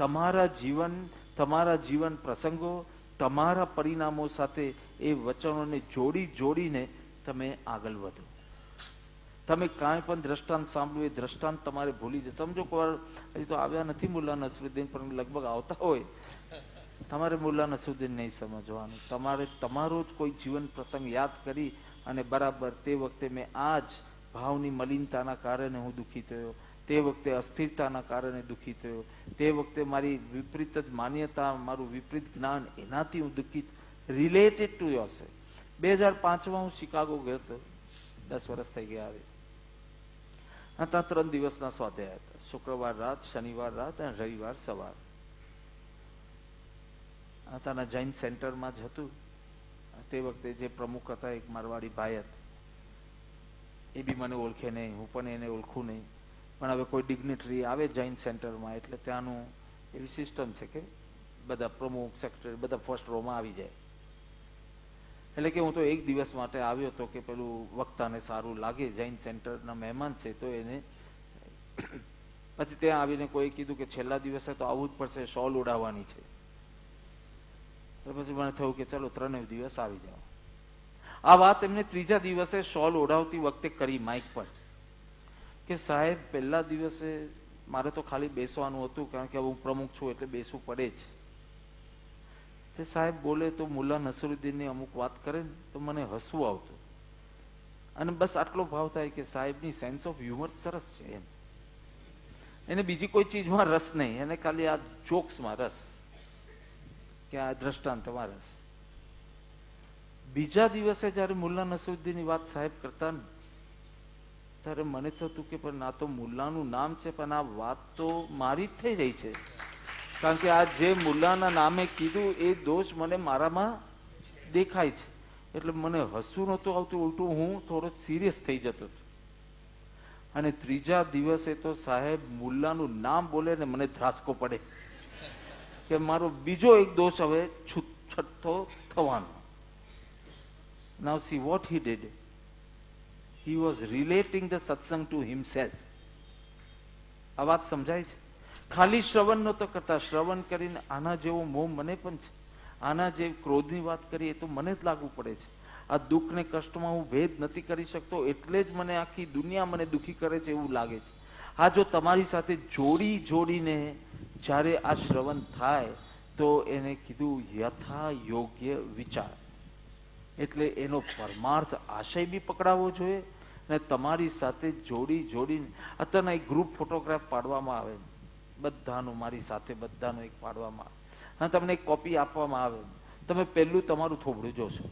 તમારા જીવન પ્રસંગો, તમારા પરિણામો સાથે એ વચનોને જોડીને તમે આગળ વધો. તમે કાંઈ પણ દ્રષ્ટાંત સાંભળ્યું એ દ્રષ્ટાંત તમારે ભૂલી જશે. સમજો કોઈ હજી તો આવ્યા નથી મુલ્લા નસરુદ્દીન, પણ લગભગ આવતા હોય, તમારે મુલ્લા નસરુદ્દીન નહીં સમજવાનું. તમારે તમારો જ કોઈ જીવન પ્રસંગ યાદ કરી અને બરાબર તે વખતે મેં આ જ ભાવની મલિનતાના કારણે હું દુઃખી થયો, તે વખતે અસ્થિરતાના કારણે દુઃખી થયો, તે વખતે મારી વિપરીત જ માન્યતા, મારું વિપરીત જ્ઞાન, એનાથી હું દુઃખી. Related to યોરસે. 2005માં હું શિકાગો ગયો હતો, 10 વર્ષ થઈ ગયા આવે. ત્યાં 3 દિવસના સ્વાધ્યાય હતા. શુક્રવાર રાત, શનિવાર રાત અને રવિવાર સવાર. ત્યાંના જૈન સેન્ટરમાં જ હતું. તે વખતે જે પ્રમુખ હતા એક મારવાડી ભાઈ હતા. એ બી મને ઓળખે નહીં, હું પણ એને ઓળખું નહીં. પણ હવે કોઈ ડિગ્નિટરી આવે જૈન સેન્ટરમાં એટલે ત્યાંનું એવી સિસ્ટમ છે કે બધા પ્રમુખ, સેક્રેટરી બધા ફર્સ્ટ રોમાં આવી જાય. એટલે કે હું તો એક દિવસ માટે આવ્યો હતો કે પેલું વક્તાને સારું લાગે, જૈન સેન્ટરના મહેમાન છે તો એને. પછી ત્યાં આવીને કોઈ કીધું કે છેલ્લા દિવસે તો આવવું જ પડશે, શોલ ઉડાવવાની છે. પછી મને થયું કે ચલો 3 દિવસ આવી જાઓ. આ વાત એમને 3જા દિવસે શોલ ઓઢાવતી વખતે કરી માઇક પર કે સાહેબ પહેલા દિવસે મારે તો ખાલી બેસવાનું હતું, કારણ કે હું પ્રમુખ છું એટલે બેસવું પડે જ. તે સાહેબ બોલે તો મુલ્લા નસરુદ્દીનની અમુક વાત કરે ને તો મને હસવું આવતું, અને બસ આટલો ભાવ થાય કે સાહેબની સેન્સ ઓફ હ્યુમર સરસ છે એમ. એને બીજી કોઈ ચીજમાં રસ નહીં, એને ખાલી આ જોક્સમાં રસ, કે આ દ્રષ્ટાંતમાં રસ. બીજા દિવસે જયારે મુલ્લા નસરુદ્દીનની વાત સાહેબ કરતા ને ત્યારે મને થતું કે પણ આ તો મુલ્લાનું નામ છે, પણ આ વાત તો મારી જ થઈ રહી છે. કારણ કે આ જે મુલ્લાના નામે કીધું એ દોષ મને મારામાં દેખાય છે. એટલે મને હસવું નહોતું આવતું, ઉલટું હું થોડો સિરિયસ થઈ જતો હતો. અને 3જા દિવસે તો સાહેબ મુલ્લાનું નામ બોલે ને મને ધ્રાસકો પડે કે મારો બીજો એક દોષ હવે છઠ્ઠો થવાનો. Now see what he did. He was relating the satsang to himself. આ વાત સમજાય છે? ખાલી શ્રવણ નહોતો કરતા, શ્રવણ કરીને આના જેવો મોહ મને પણ છે, આના જે ક્રોધની વાત કરી એ તો મને જ લાગુ પડે છે, આ દુઃખ ને કષ્ટમાં હું ભેદ નથી કરી શકતો એટલે જ મને આખી દુનિયા મને દુઃખી કરે છે એવું લાગે છે. આ જો તમારી સાથે જોડીને જ્યારે આ શ્રવણ થાય તો એને કીધું યથા યોગ્ય વિચાર, એટલે એનો પરમાર્થ આશય બી પકડાવવો જોઈએ. અને તમારી સાથે જોડીને અત્યારના એક ગ્રુપ ફોટોગ્રાફ પાડવામાં આવે, બધાનું મારી સાથે બધાનું એક પાડવામાં આવે, અને તમને એક કોપી આપવામાં આવે, તમે પહેલું તમારું થોબડું જોશો.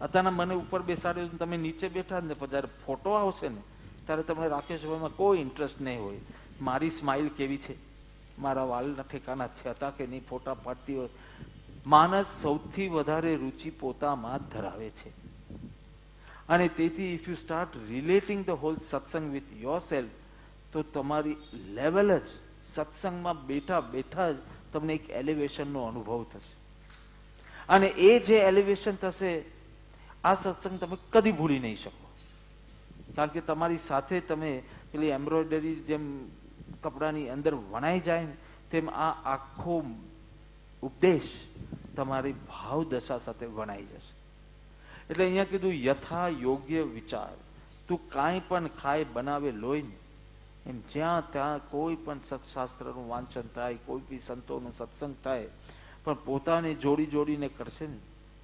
અત્યારના મને ઉપર બેસાડ્યો, તમે નીચે બેઠા ને જ્યારે ફોટો આવશે ને ત્યારે તમને રાકેશભાઈમાં કોઈ ઇન્ટરેસ્ટ નહીં હોય. મારી સ્માઇલ કેવી છે, મારા વાળના ઠેકાના છે હતા કે નહીં, ફોટા પાડતી હોય. માણસ સૌથી વધારે રુચિ પોતામાં ધરાવે છે. અને તેથી if you start relating the whole satsang with yourself, તો તમારી લેવલ જ સત્સંગમાં બેઠા જ તમને એક એલિવેશનનો અનુભવ થશે. અને એ જે એલિવેશન થશે આ સત્સંગ તમે કદી ભૂલી નહીં શકો. કારણ કે તમારી સાથે તમે પેલી એમ્બ્રોઇડરી જેમ કપડાની અંદર વણાઈ જાય ને તેમ આ આખો ઉપદેશ તમારી ભાવ દશા સાથે વણાઈ જશે. એટલે અહીંયા કીધું યથા યોગ્ય વિચાર. તું કાંઈ પણ ખાય બનાવે લોહીને, એમ જ્યાં ત્યાં કોઈ પણ સત્શાસ્ત્રનું વાંચન થાય, કોઈ બી સંતોનું સત્સંગ થાય, પણ પોતાને જોડીને કરશે ને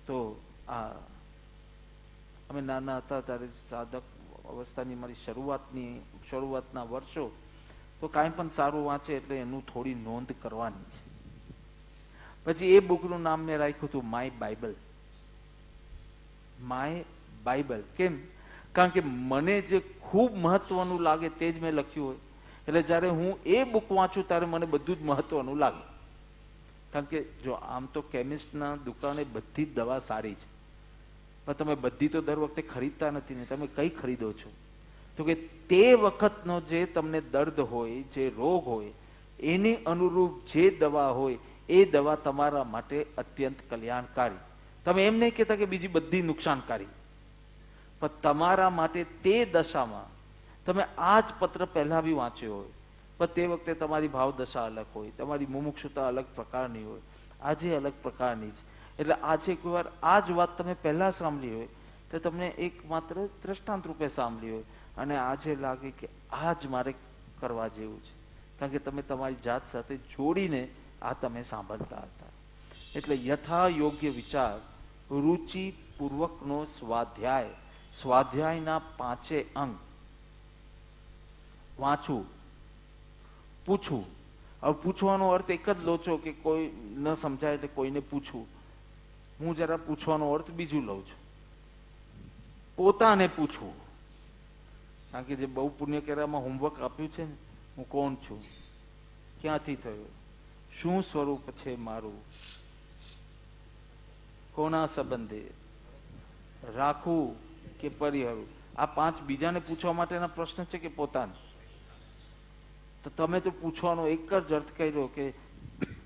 તો આ અમે નાના હતા ત્યારે સાધક અવસ્થાની મારી શરૂઆતના વર્ષો, તો કાંઈ પણ સારું વાંચે એટલે એનું થોડી નોંધ કરવાની છે. પછી એ બુકનું નામ મેં રાખ્યું હતું માય બાઇબલ. માય બાઇબલ કેમ? કારણ કે મને જે ખૂબ મહત્વનું લાગે તે જ મેં લખ્યું હોય. એટલે જ્યારે હું એ બુક વાંચું ત્યારે મને બધું જ મહત્વનું લાગે. કારણ કે જો આમ તો કેમિસ્ટના દુકાને બધી જ દવા સારી છે, પણ તમે બધી તો દર વખતે ખરીદતા નથી ને. તમે કઈ ખરીદો છો? તો કે તે વખતનો જે તમને દર્દ હોય, જે રોગ હોય, એની અનુરૂપ જે દવા હોય એ દવા તમારા માટે અત્યંત કલ્યાણકારી. તમે એમ નહીં કહેતા કે બીજી બધી નુકસાનકારી, પણ તમારા માટે તે દશામાં તમે આ જ પત્ર પહેલા બી વાંચ્યો હોય, પણ તે વખતે તમારી ભાવદશા અલગ હોય, તમારી મુમુક્ષુતા અલગ પ્રકારની હોય, આજે અલગ પ્રકારની છે. એટલે આજે કોઈ વાર આ જ વાત તમે પહેલાં સાંભળી હોય તો તમને એક માત્ર દ્રષ્ટાંત રૂપે સાંભળી હોય અને આજે લાગે કે આ જ મારે કરવા જેવું છે, કારણ કે તમે તમારી જાત સાથે જોડીને આ તમે સાંભળતા હતા. એટલે યથા યોગ્ય વિચાર, રુચિપૂર્વકનો સ્વાધ્યાય, સ્વાધ્યાયના 5 અંગ વાંચવું, પૂછવું. હવે પૂછવાનો અર્થ એક જ લો છો કે કોઈ ન સમજાય એટલે કોઈને પૂછવું. હું જરા પૂછવાનો અર્થ બીજું લઉં છું, પોતાને પૂછવું. કારણ કે જે બહુ પુણ્ય કર્યામાં હોમવર્ક આપ્યું છે ને, હું કોણ છું, ક્યાંથી થયો, શું સ્વરૂપ છે મારું, કોના સંબંધે રાખવું કે પરિહરવું, આ 5 બીજાને પૂછવા માટેના પ્રશ્ન છે કે પોતાને? તો તમે તો પૂછવાનો એક જ અર્થ કર્યો કે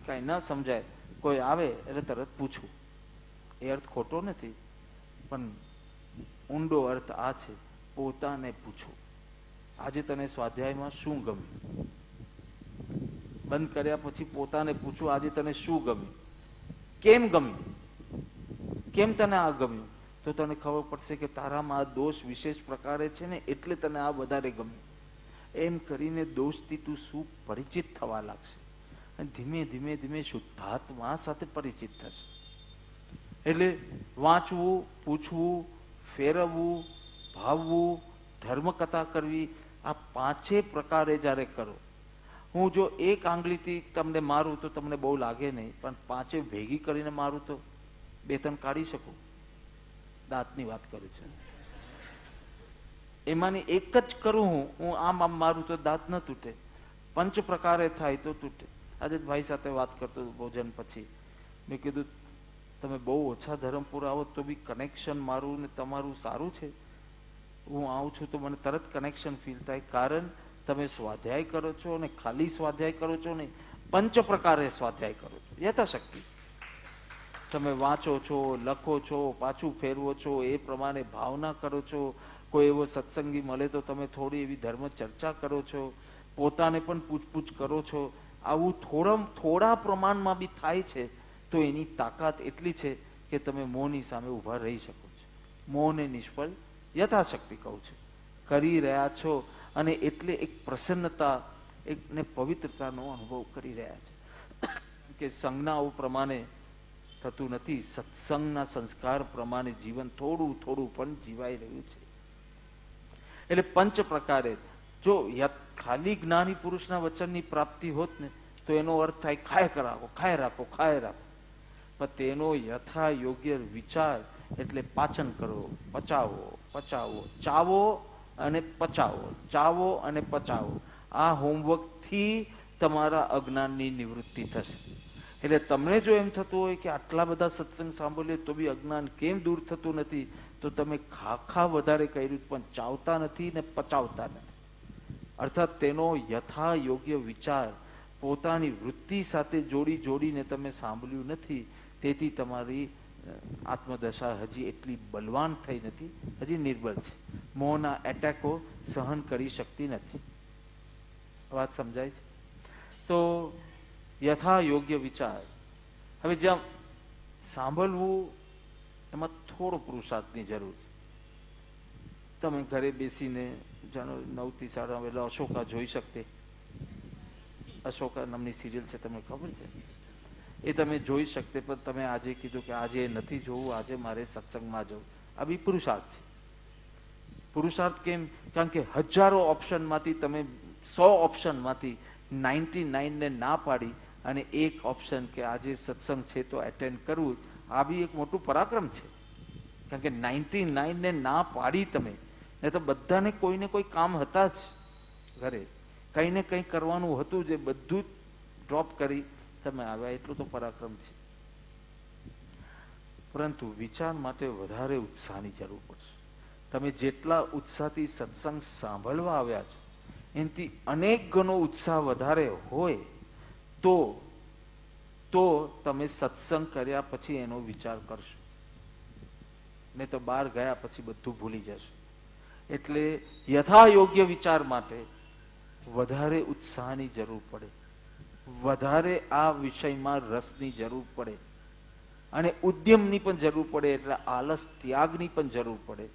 કાંઈ ન સમજાય, કોઈ આવે એટલે તરત પૂછવું. એ અર્થ ખોટો નથી, પણ ઊંડો અર્થ આ છે, પોતાને પૂછવું. આજે તને સ્વાધ્યાયમાં શું ગમ્યું? બંધ કર્યા પછી પોતાને પૂછવું, આજે તને શું ગમ્યું, કેમ ગમ્યું, કેમ તને આ ગમ્યું? તો તને ખબર પડશે કે તારામાં આ દોષ વિશેષ પ્રકારે છે ને, એટલે તને આ વધારે ગમ્યું. એમ કરીને દોષથી તું શું પરિચિત થવા લાગશે અને ધીમે ધીમે ધીમે શુદ્ધાત્મા સાથે પરિચિત થશે. એટલે વાંચવું, પૂછવું, ફેરવવું, ભાવવું, ધર્મકથા કરવી, આ 5 પ્રકારે જ્યારે કરો. હું જો એક આંગળીથી તમને મારું તો તમને બહુ લાગે નહીં, પણ 5 ભેગી કરીને મારું તો 2-3 કાઢી શકું. દાંતની વાત કરું છું. એમાંની એક જ કરું હું આમ મારું તો દાંત ન તૂટે, 5 પ્રકારે થાય તો તૂટે. આજે ભાઈ સાથે વાત કરતો ભોજન પછી મેં કીધું તમે બહુ ઓછા ધરમપુર આવો તો બી કનેક્શન મારું ને તમારું સારું છે. હું આવું છું તો મને તરત કનેક્શન ફીલ થાય, કારણ તમે સ્વાધ્યાય કરો છો અને ખાલી સ્વાધ્યાય કરો છો નહીં, 5 પ્રકારે સ્વાધ્યાય કરો છો. યથાશક્તિ તમે વાંચો છો, લખો છો, પાછું ફેરવો છો, એ પ્રમાણે ભાવના કરો છો. કોઈ એવો સત્સંગી મળે તો તમે થોડી એવી ધર્મ ચર્ચા કરો છો, પોતાને પણ પૂછપૂછ કરો છો. આવું થોડા પ્રમાણમાં બી થાય છે તો એની તાકાત એટલી છે કે તમે મોહની સામે ઊભા રહી શકો છો. મોહને નિષ્ફળ યથાશક્તિ કહું છું કરી રહ્યા છો, અને એટલે એક પ્રસન્નતા, એક ને પવિત્રતાનો અનુભવ કરી રહ્યા છે કે સંજ્ઞાઓ પ્રમાણે થતું નથી, સત્સંગના સંસ્કાર પ્રમાણે જીવન થોડું થોડું પણ જીવાઈ રહ્યું છે. એટલે 5 પ્રકારે જો ખાલી જ્ઞાની પુરુષના વચનની પ્રાપ્તિ હોત ને તો એનો અર્થ થાય ખાય રાખો, ખાય રાખો, ખાય રાખો. પણ તેનો યથા યોગ્ય વિચાર એટલે પાચન કરો, પચાવો, પચાવો, ચાવો અને પચાવો, ચાવો અને પચાવો. આ હોમવર્કથી તમારા અજ્ઞાનની નિવૃત્તિ થશે. એટલે તમને જો એમ થતું હોય કે આટલા બધા સત્સંગ સાંભળીએ તો બી અજ્ઞાન કેમ દૂર થતું નથી, તો તમે ખાખા વધારે કર્યું પણ ચાવતા નથી ને પચાવતા નથી. અર્થાત તેનો યથા યોગ્ય વિચાર પોતાની વૃત્તિ સાથે જોડીને તમે સાંભળ્યું નથી, તેથી તમારી આત્મદશા હજી એટલી બલવાન થઈ નથી, હજી નિર્બળ છે. મોહના એટેકો સહન કરી શકતી નથી. વાત સમજાય છે? તો યથા યોગ્ય વિચાર. હવે જ્યાં સાંભળવું એમાં થોડો પુરુષાર્થની જરૂર છે. તમે ઘરે બેસીને જાણો 9 થી 9:30 એટલે અશોકા જોઈ શકતે. અશોકા નામની સિરિયલ છે, તમને ખબર છે? એ તમે જોઈ શકતે, પણ તમે આજે કીધું કે આજે નથી જોવું, આજે મારે સત્સંગમાં જવું. આ બી પુરુષાર્થ છે. પુરુષાર્થ કેમ? કારણ કે હજારો ઓપ્શનમાંથી તમે 100 ઓપ્શનમાંથી 99 ને ના પાડી અને એક ઓપ્શન કે આજે સત્સંગ છે તો એટેન્ડ કરવું, આ બી એક મોટું પરાક્રમ છે. કારણ કે 99 ને ના પાડી તમે, ને તો બધાને કોઈને કોઈ કામ હતા જ ઘરે, કંઈ ને કંઈ કરવાનું હતું, જે બધું જ ડ્રોપ કરી તમે આવ્યા, એટલું તો પરાક્રમ છે. પરંતુ વિચાર માટે વધારે ઉત્સાહની જરૂર પડશે. તમે જેટલા ઉત્સાહથી સત્સંગ સાંભળવા આવ્યા છો એનાથી અનેક ગણો ઉત્સાહ વધારે હોય તો તમે સત્સંગ કર્યા પછી એનો વિચાર કરશો, ને તો બહાર ગયા પછી બધું ભૂલી જશો. એટલે યથા યોગ્ય વિચાર માટે વધારે ઉત્સાહની જરૂર પડે, વધારે આ વિષયમાં રસની જરૂર પડે અને ઉદ્યમની પણ જરૂર પડે, એટલે આલસ ત્યાગની પણ જરૂર પડે.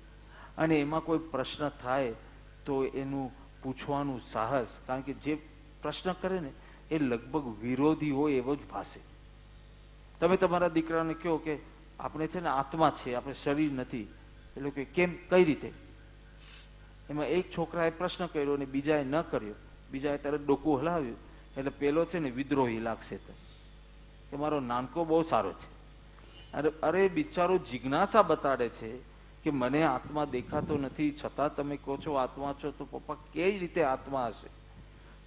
અને એમાં કોઈ પ્રશ્ન થાય તો એનું પૂછવાનું સાહસ, કારણ કે જે પ્રશ્ન કરે ને એ લગભગ વિરોધી હોય એવો જ ભાષે. તમે તમારા દીકરાને કહો કે આપણે છે ને આત્મા છે, આપણે શરીર નથી, એટલે કે કેમ, કઈ રીતે? એમાં એક છોકરાએ પ્રશ્ન કર્યો અને બીજાએ ન કર્યો, બીજાએ તરત ડોકું હલાવ્યું, એટલે પેલો છે ને વિદ્રોહી લાગશે તો કે મારો નાનકો બહુ સારો છે. અરે બિચારો જિજ્ઞાસા બતાડે છે કે મને આત્મા દેખાતો નથી, છતાં તમે કહો છો આત્મા છો, તો પપ્પા કઈ રીતે આત્મા હશે?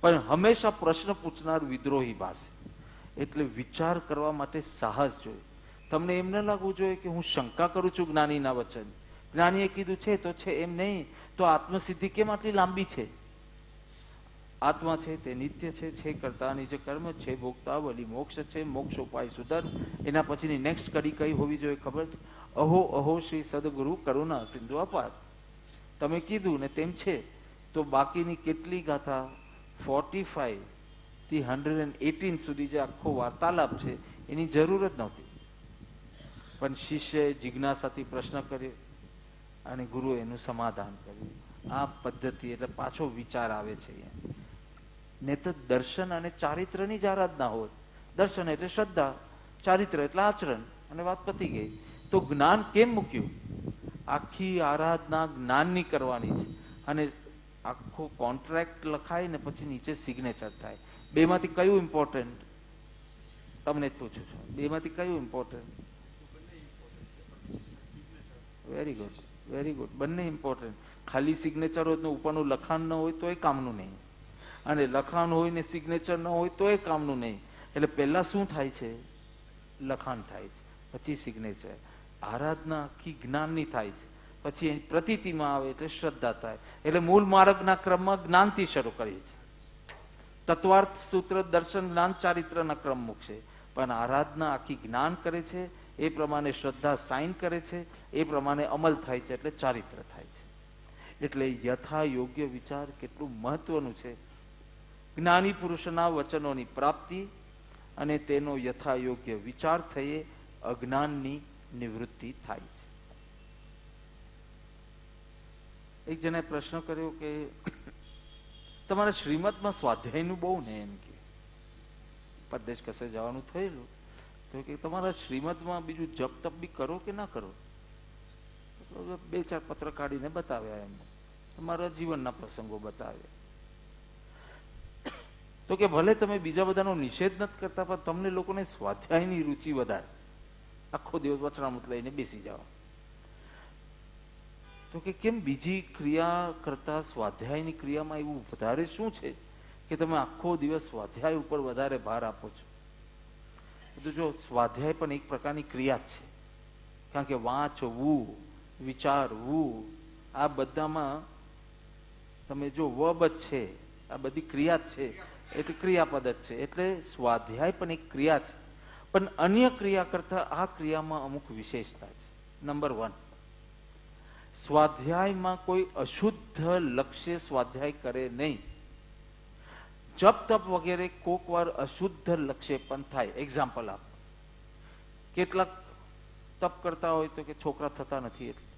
પણ હંમેશા પ્રશ્ન પૂછનાર વિદ્રોહી ભાષે. એટલે વિચાર કરવા માટે સાહસ જોઈએ. તમને એમ ન લાગવું જોઈએ કે હું શંકા કરું છું જ્ઞાનીના વચન. જ્ઞાનીએ કીધું છે તો છે, એમ નહીં તો આત્મસિદ્ધિ કેમ આટલી લાંબી છે? આત્મા છે તે નિત્ય છે કરતા નિજ કર્મ છે, ભોગતા વલી મોક્ષ છે, મોક્ષ ઉપાય સુધર. એના પછીની નેક્સ્ટ કડી કઈ હોવી જોઈએ ખબર છે? અહો અહો શ્રી સદગુરુ કરુણા સિંધુ અપાર. તમે કીધું ને તેમ છે, તો બાકીની કેટલી ગાથા 45 થી 118 સુધી જે આખો વાર્તાલાપ છે એની જરૂર જ નહોતી. પણ શિષ્યએ જિજ્ઞાસાથી પ્રશ્ન કર્યો અને ગુરુએ એનું સમાધાન કર્યું. આ પદ્ધતિ એટલે પાછો વિચાર આવે છે અહીંયા. ને તો દર્શન અને ચારિત્રની જ આરાધના હોય. દર્શન એટલે શ્રદ્ધા, ચારિત્ર એટલે આચરણ, અને વાત પતી ગઈ. તો જ્ઞાન કેમ મૂક્યું? આખી આરાધના જ્ઞાનની કરવાની છે, અને આખો કોન્ટ્રાક્ટ લખાય ને પછી નીચે સિગ્નેચર થાય. બેમાંથી કયું ઇમ્પોર્ટન્ટ? તમને જ પૂછું છું, બેમાંથી કયું important? Very good, very good. બંને ઇમ્પોર્ટન્ટ. ખાલી સિગ્નેચર હોય ને ઉપરનું લખાણ ન હોય તો એ કામનું નહીં, અને લખાણ હોય ને સિગ્નેચર ન હોય તો એ કામનું નહીં. એટલે પહેલા શું થાય છે? લખાણ થાય છે, પછી સિગ્નેચર. આરાધના આખી જ્ઞાનની થાય છે, પછી પ્રતીતિમાં આવે એટલે શ્રદ્ધા થાય. એટલે મૂળ માર્ગના ક્રમમાં જ્ઞાનથી શરૂ કરીએ છીએ. તત્વાર્થ, સૂત્ર, દર્શન, જ્ઞાન, ચારિત્રના ક્રમ મૂકશે. પણ આરાધના આખી જ્ઞાન કરે છે, એ પ્રમાણે શ્રદ્ધા સાઇન કરે છે, એ પ્રમાણે અમલ થાય છે, એટલે ચારિત્ર થાય છે. એટલે યથા યોગ્ય વિચાર કેટલું મહત્વનું છે. જ્ઞાની પુરુષના વચનોની પ્રાપ્તિ અને તેનો યથા યોગ્ય વિચાર થયે અજ્ઞાનની નિવૃત્તિ થાય છે. એક જણાએ પ્રશ્ન કર્યો કે તમારા શ્રીમદમાં સ્વાધ્યાયનું બહુ ને, એમ કે પરદેશ કસે જવાનું થયેલું તો કે તમારા શ્રીમદમાં બીજું જપ તપ બી કરો કે ના કરો? 2-4 પત્ર કાઢીને બતાવ્યા, એમ તમારા જીવનના પ્રસંગો બતાવ્યા. તો કે ભલે તમે બીજા બધાનો નિષેધ નથી કરતા, પણ તમને લોકોને સ્વાધ્યાયની રુચિ વધારે. આખો દિવસ વચનામૃત લઈને બેસી જાઓ. તો કે કેમ બીજી ક્રિયા કરતા સ્વાધ્યાયની ક્રિયામાં એવું વધારે શું છે કે તમે આખો દિવસ સ્વાધ્યાય ઉપર વધારે ભાર આપો છો? તો જો સ્વાધ્યાય પણ એક પ્રકારની ક્રિયા છે, કારણ કે વાંચવું, વિચારવું, આ બધામાં તમે જો વબ જ છે, આ બધી ક્રિયા જ છે, એટલે ક્રિયાપદ જ છે. એટલે સ્વાધ્યાય પણ એક ક્રિયા છે, પણ અન્ય ક્રિયા કરતા આ ક્રિયામાં અમુક વિશેષતા છે. નંબર 1, સ્વાધ્યાયમાં કોઈ અશુદ્ધ લક્ષ્ય સ્વાધ્યાય કરે નહીં. જપ તપ વગેરે કોક વાર અશુદ્ધ લક્ષ્ય પણ થાય. એક્ઝામ્પલ આપ, કેટલાક તપ કરતા હોય તો કે છોકરા થતા નથી, એટલે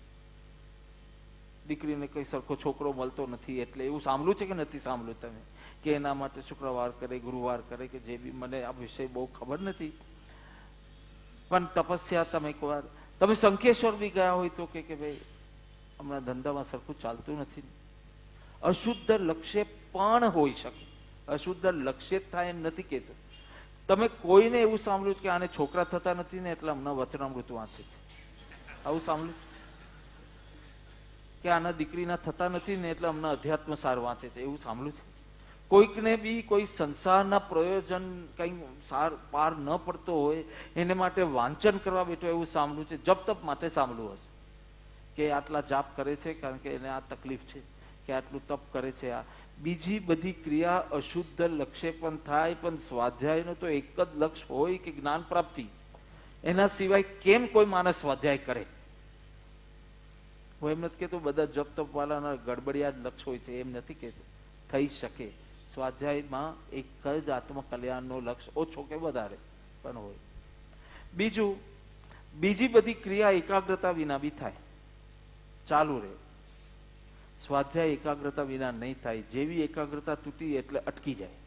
દીકરીને કઈ સરખો છોકરો મળતો નથી, એટલે એવું સાંભળ્યું છે કે નથી સાંભળ્યું તમે? કે એના માટે શુક્રવાર કરે, ગુરુવાર કરે, કે જે બી, મને આ વિષય બહુ ખબર નથી. પણ તપસ્યા તમે શંખેશ્વર બી ગયા હોય તો કે ભાઈ હમણાં ધંધામાં સરખું ચાલતું નથી. અશુદ્ધ લક્ષ્ય પણ હોઈ શકે. અશુદ્ધ લક્ષ્ય થાય એમ નથી કહેતો. તમે કોઈને એવું સાંભળ્યું કે આને છોકરા થતા નથી ને એટલે હમણાં વચનામૃત વાંચે છે? આવું સાંભળ્યું છે? કે આના દીકરીના થતા નથી ને એટલે હમણાં અધ્યાત્મ સાર વાંચે છે? એવું સાંભળ્યું છે? કોઈકને બી કોઈ સંસારના પ્રયોજન કઈ સાર પાર ન પડતો હોય એને માટે વાંચન કરવા બેઠો એવું સાંભળ્યું છે? જપ તપ માટે સાંભળ્યું હશે કે આટલા જાપ કરે છે કારણ કે એને આ તકલીફ છે, કે આટલું તપ કરે છે. આ બીજી બધી ક્રિયા અશુદ્ધ લક્ષ્ય પણ થાય, પણ સ્વાધ્યાયનો તો એક જ લક્ષ્ય હોય કે જ્ઞાન પ્રાપ્તિ. એના સિવાય કેમ કોઈ માણસ સ્વાધ્યાય કરે? હું એમ નથી કહેતો બધા જપ તપ વાળાના ગડબડિયા જ લક્ષ્ય હોય છે, એમ નથી કહેતો. થઈ શકે, સ્વાધ્યાયમાં એક જ આત્મકલ્યાણનો લક્ષ્ય ઓછો કે વધારે પણ હોય. બીજું, બીજી બધી ક્રિયા એકાગ્રતા વિના બી થાય, ચાલુ રહે. સ્વાધ્યાય એકાગ્રતા વિના નહીં થાય. જેવી એકાગ્રતા તૂટી એટલે અટકી જાય.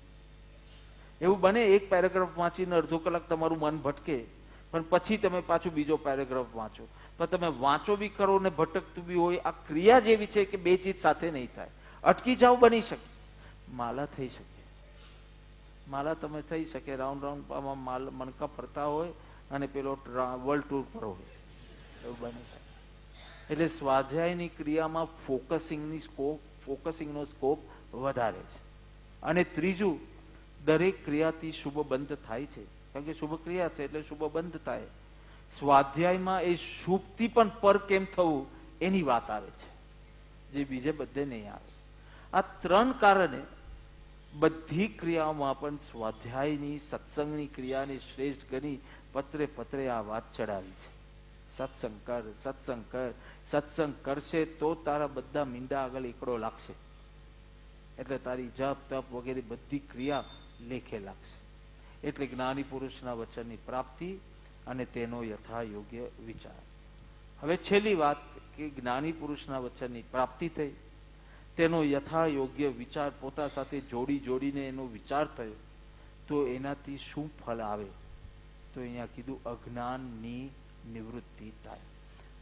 એવું બને એક પેરેગ્રાફ વાંચીને અડધો કલાક તમારું મન ભટકે, પણ પછી તમે પાછું બીજો પેરેગ્રાફ વાંચો. પણ તમે વાંચો બી કરો ને ભટકતું બી હોય. આ ક્રિયા જેવી છે કે બે ચીજ સાથે નહીં થાય. અટકી જાવ બની શકે, માલા થઈ શકે. માલા તમે થઈ શકે, રાઉન્ડ રાઉન્ડ મણકા ફરતા હોય અને પેલો વર્લ્ડ ટૂર પર હોય, એવું બની શકે. એટલે સ્વાધ્યાયની ક્રિયામાં ફોકસિંગનો સ્કોપ વધારે છે. અને ત્રીજું, દરેક ક્રિયાથી શુભ બંધ થાય છે, કારણ કે શુભ ક્રિયા છે એટલે શુભ બંધ થાય. સ્વાધ્યાયમાં એ શુભથી પણ પર કેમ થવું એની વાત આવે છે, જે બીજે બધે નહીં આવે. આ ત્રણ કારણે બધી ક્રિયાઓમાં પણ સ્વાધ્યાયની સત્સંગની ક્રિયાને શ્રેષ્ઠ ગણી પત્રે પત્રે આ વાત ચડાવી છે. સત્સંગ કર, સત્સંગ કર. સત્સંગ કરશે તો તારા બધા મીંડા આગળ એકડો લાગશે, એટલે તારી જપ તપ વગેરે બધી ક્રિયા લેખે લાગશે. એટલે જ્ઞાની પુરુષના વચનની પ્રાપ્તિ અને તેનો યથા યોગ્ય વિચાર. હવે છેલ્લી વાત કે જ્ઞાની પુરુષના વચનની પ્રાપ્તિ થઈ, તેનો યથા યોગ્ય વિચાર પોતા સાથે જોડીને એનો વિચાર થયો, તો એનાથી શું ફળ આવે? તો અહીંયા કીધું અજ્ઞાનની નિવૃત્તિ થાય.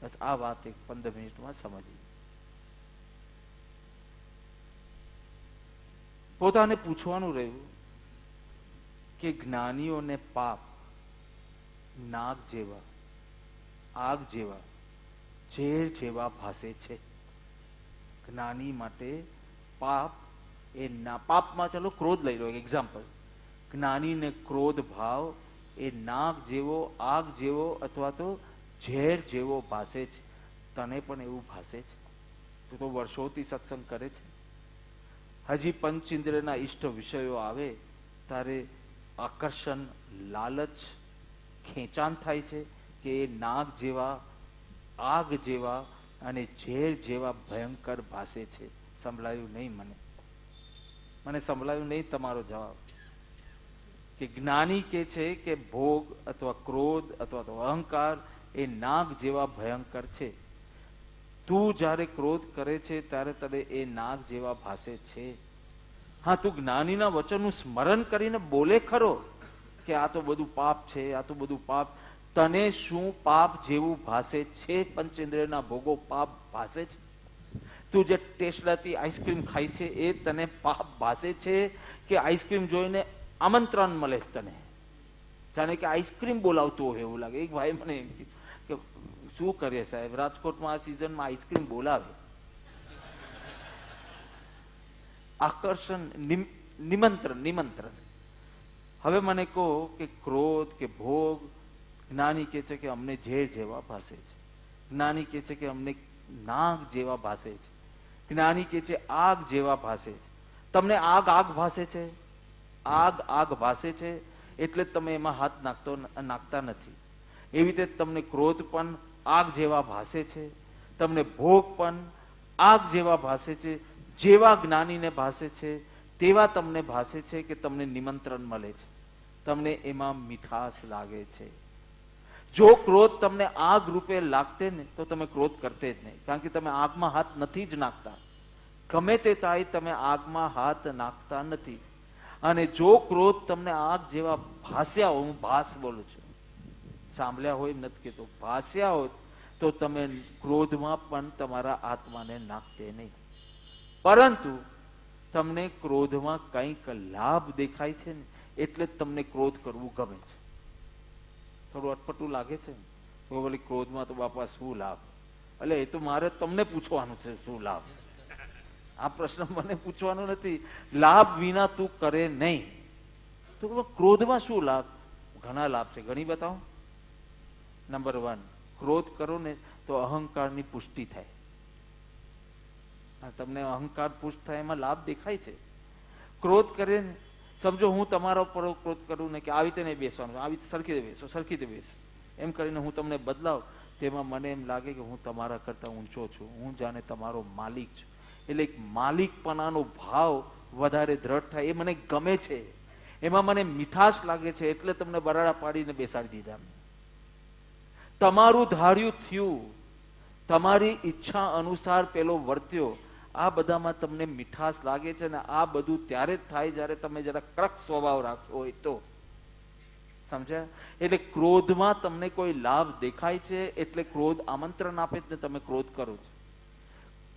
બસ આ વાત એક 15 મિનિટમાં સમજી. પોતાને પૂછવાનું રહ્યું કે જ્ઞાનીઓને પાપ નાગ જેવા, આગ જેવા, ઝેર જેવા ભાસે છે. જ્ઞાની માટે પાપ એ ના, પાપમાં ચલો ક્રોધ લઈ લો એક્ઝામ્પલ. જ્ઞાનીને ક્રોધ ભાવ એ નાગ જેવો, આગ જેવો અથવા તો ઝેર જેવો ભાસે છે. તને પણ એવું ભાસે છે? તું તો વર્ષોથી સત્સંગ કરે છે. હજી પંચેન્દ્રના ઇષ્ટ વિષયો આવે ત્યારે આકર્ષણ, લાલચ, ખેંચાણ થાય છે કે એ નાગ જેવા, આગ જેવા અને ઝેર જેવા ભયંકર ભાસે છે. સંભળાયું નહીં? મને સંભળાયું નહીં તમારો જવાબ. કે જ્ઞાની કે છે કે ભોગ અથવા ક્રોધ અથવા તો અહંકાર એ નાગ જેવા ભયંકર છે. તું જ્યારે ક્રોધ કરે છે ત્યારે તને એ નાગ જેવા ભાસે છે. હા, તું જ્ઞાનીના વચનનું સ્મરણ કરીને બોલે ખરો કે આ તો બધું પાપ છે, આ તો બધું પાપ. તને શું પાપ જેવું ભાસે છે? પંચેન્દ્રિયના ભોગો પાપ ભાસે છે? તું જે ટેસ્લાથી આઈસ્ક્રીમ ખાય છે એ તને પાપ ભાસે છે કે આઈસ્ક્રીમ જોઈને આમંત્રણ મળે તને, જાણે કે આઈસ્ક્રીમ બોલાવતું હોય એવું લાગે? એક ભાઈ મને એમ કે શું કરીએ સાહેબ, રાજકોટમાં આ સિઝનમાં આઈસ્ક્રીમ બોલાવે. આકર્ષણ, નિમંત્રણ. હવે મને કહો કે ક્રોધ કે ભોગ, જ્ઞાની કે છે કે અમને ઝેર જેવા ભાસે છે. જ્ઞાની કે છે કે અમને નાગ જેવા ભાસે છે. જ્ઞાની કે છે આગ જેવા ભાસે છે. તમને આગ ભાસે છે? આગ ભાસે છે એટલે તમે એમાં હાથ નાખતા નથી. એવી રીતે તમને ક્રોધ પણ આગ જેવા ભાસે છે, તમને ભોગ પણ આગ જેવા ભાસે છે. જેવા જ્ઞાનીને ભાસે છે તેવા તમને ભાસે છે કે તમને નિમંત્રણ મળે છે, તમને એમાં મીઠાશ લાગે છે. જો ક્રોધ તમને આગ રૂપે લાગતે ને તો તમે ક્રોધ કરતે જ નહીં, કારણ કે તમે આગમાં હાથ નથી જ નાખતા. ગમે તે થાય તમે આગમાં હાથ નાખતા નથી. અને જો ક્રોધ તમને આગ જેવા ભાસ્યા હોય, હું ભાસ બોલું છું, સાંભળ્યા હોય નથી કેતો, ભાસ્યા હોય તો તમે ક્રોધમાં પણ તમારા આત્માને નાખતે નહીં. પરંતુ તમને ક્રોધમાં કંઈક લાભ દેખાય છે ને એટલે જ તમને ક્રોધ કરવું ગમે છે. થોડું અટપટું લાગે છે તો બોલે ક્રોધમાં તો બાપા શું લાભ? એટલે એ તો મારે તમને પૂછવાનું છે શું લાભ. આ પ્રશ્ન મને પૂછવાનો નથી. લાભ વિના તું કરે નહીં તો ક્રોધમાં શું લાભ? ઘણા લાભ છે, ઘણી બતાવો. નંબર 1, ક્રોધ કરો ને તો અહંકારની પુષ્ટિ થાય. તમને અહંકાર પુષ્ટ થાય એમાં લાભ દેખાય છે. ક્રોધ કરે ને, સમજો હું તમારા ઉપર ક્રોધ કરું ને કે આવી રીતે નહીં બેસવાનું, આવી સરખી રીતે બેસો, એમ કરીને હું તમને બદલાવ, તેમાં મને એમ લાગે કે હું તમારા કરતા ઊંચો છું, હું જાણે તમારો માલિક છું. એટલે એક માલિકપણાનો ભાવ વધારે દ્રઢ થાય. એ મને ગમે છે, એમાં મને મીઠાશ લાગે છે, એટલે તમને બરાડા પાડીને બેસાડી દીધા. તમારું ધાર્યું થયું, તમારી ઈચ્છા અનુસાર પેલો વર્ત્યો, આ બધામાં તમને મીઠાશ લાગે છે ને આ બધું ત્યારે જ થાય જ્યારે તમે જરા કડક સ્વભાવ રાખ્યો હોય તો. સમજ્યા? એટલે ક્રોધમાં તમને કોઈ લાભ દેખાય છે એટલે ક્રોધ આમંત્રણ આપે જ ને તમે ક્રોધ કરો છો.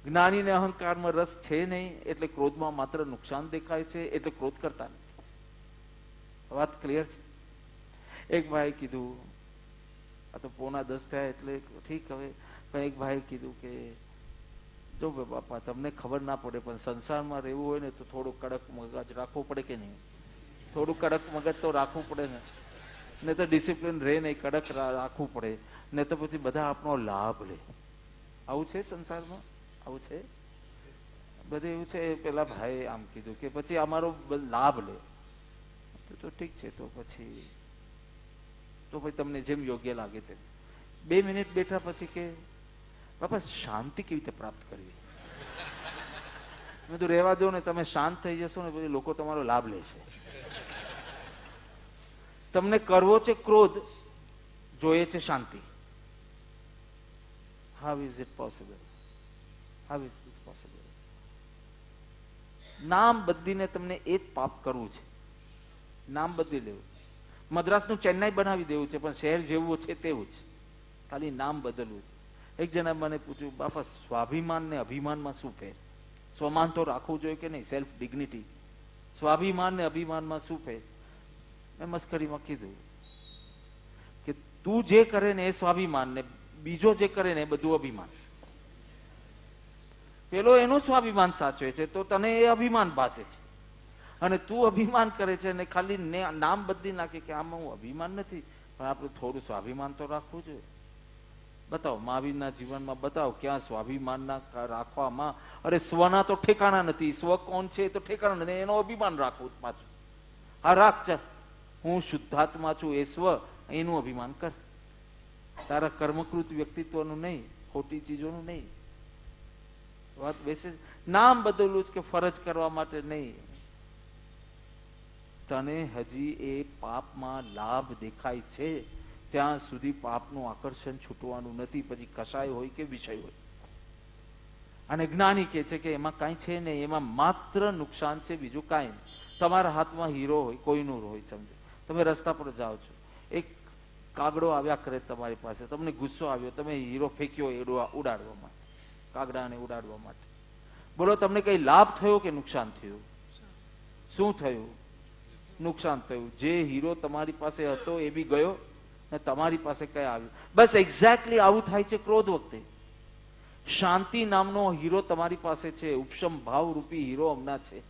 જ્ઞાનીને અહંકારમાં રસ છે નહીં એટલે ક્રોધમાં માત્ર નુકસાન દેખાય છે એટલે ક્રોધ કરતા નથી. વાત ક્લિયર છે? એક ભાઈ કીધું, આ તો 9:45 થયા એટલે ઠીક હવે, પણ એક ભાઈ કીધું કે જો બાપા તમને ખબર ના પડે પણ સંસારમાં રહેવું હોય ને તો થોડું કડક મગજ રાખવું પડે કે નહીં? થોડું કડક મગજ તો રાખવું પડે ને તો ડિસિપ્લિન રહે નહીં, કડક રાખવું પડે ને તો પછી બધા આપણો લાભ લે. આવું છે સંસારમાં? આવું છે બધે એવું છે. પેલા ભાઈ આમ કીધું કે પછી અમારો લાભ લે. તો ઠીક છે, તો પછી તમને જેમ યોગ્ય લાગે તેમ. 2 મિનિટ બેઠા પછી કે બાપા શાંતિ કેવી રીતે પ્રાપ્ત કરવી? મેં તો રહેવા દો ને, તમે શાંત થઈ જશો ને પછી લોકો તમારો લાભ લેશે. તમને કરવો છે ક્રોધ, જોઈએ છે શાંતિ. How is it possible? How is this possible? નામ બદલીને તમને એ જ પાપ કરવું છે. નામ બદલી લેવું. મદ્રાસનું ચેન્નાઈ બનાવી દેવું છે પણ શહેર જેવું છે તેવું જ, ખાલી નામ બદલવું છે. એક જણા મને પૂછ્યું, બાપા સ્વાભિમાન ને અભિમાનમાં શું ફેર? સ્વમાન તો રાખવું જોઈએ કે નહીં? Self dignity. સ્વાભિમાન ને અભિમાનમાં શું ફેર? મેં મસ્કરીમાં કીધું કે તું જે કરે ને એ સ્વાભિમાન ને બીજો જે કરે ને એ બધું અભિમાન. પેલો એનું સ્વાભિમાન સાચવે છે તો તને એ અભિમાન ભાસે છે, અને તું અભિમાન કરે છે ને ખાલી નામ બદલી નાખે કે આમાં હું અભિમાન નથી, પણ આપણે થોડું સ્વાભિમાન તો રાખવું જોઈએ. બતાવો મહાવીરના જીવનમાં, બતાવો ક્યાં સ્વાભિમાનના રાખવામાં. અરે સ્વના તો ઠેકાણા નથી. સ્વ કોણ છે તો ઠેકાણા નથી, એનો અભિમાન રાખવું પાછું. હા રાખ, ચાલ હું શુદ્ધાત્મા છું એ સ્વ, એનું અભિમાન કર. તારા કર્મકૃત વ્યક્તિત્વનું નહીં, ખોટી ચીજોનું નહીં. વાત બેસે. નામ બદલવું જ કે ફરજ કરવા માટે નહીં. તને હજી એ પાપમાં લાભ દેખાય છે ત્યાં સુધી પાપનું આકર્ષણ છૂટવાનું નથી, પછી કસાય હોય કે વિષય હોય. અને જ્ઞાની કે છે કે એમાં કાંઈ છે નહીં, એમાં માત્ર નુકસાન છે, બીજું કાંઈ નહીં. તમારા હાથમાં હીરો હોય, કોઈનું હોય, સમજો તમે રસ્તા પર જાઓ છો, એક કાગડો આવ્યા કરે તમારી પાસે, તમને ગુસ્સો આવ્યો, તમે હીરો ફેંક્યો ઉડાડવા માટે, કાગડાને ઉડાડવા માટે. બોલો તમને કઈ લાભ થયો કે નુકસાન થયું? શું થયું? નુકસાન થયું. જે હીરો તમારી પાસે હતો એ બી ગયો ને તમારી પાસે કઈ આવ્યું. બસ એક્ઝેક્ટલી આવું થાય છે ક્રોધ વખતે. શાંતિ નામનો હીરો તમારી પાસે છે, ઉપશમ ભાવ રૂપી હીરો હમણાં છે,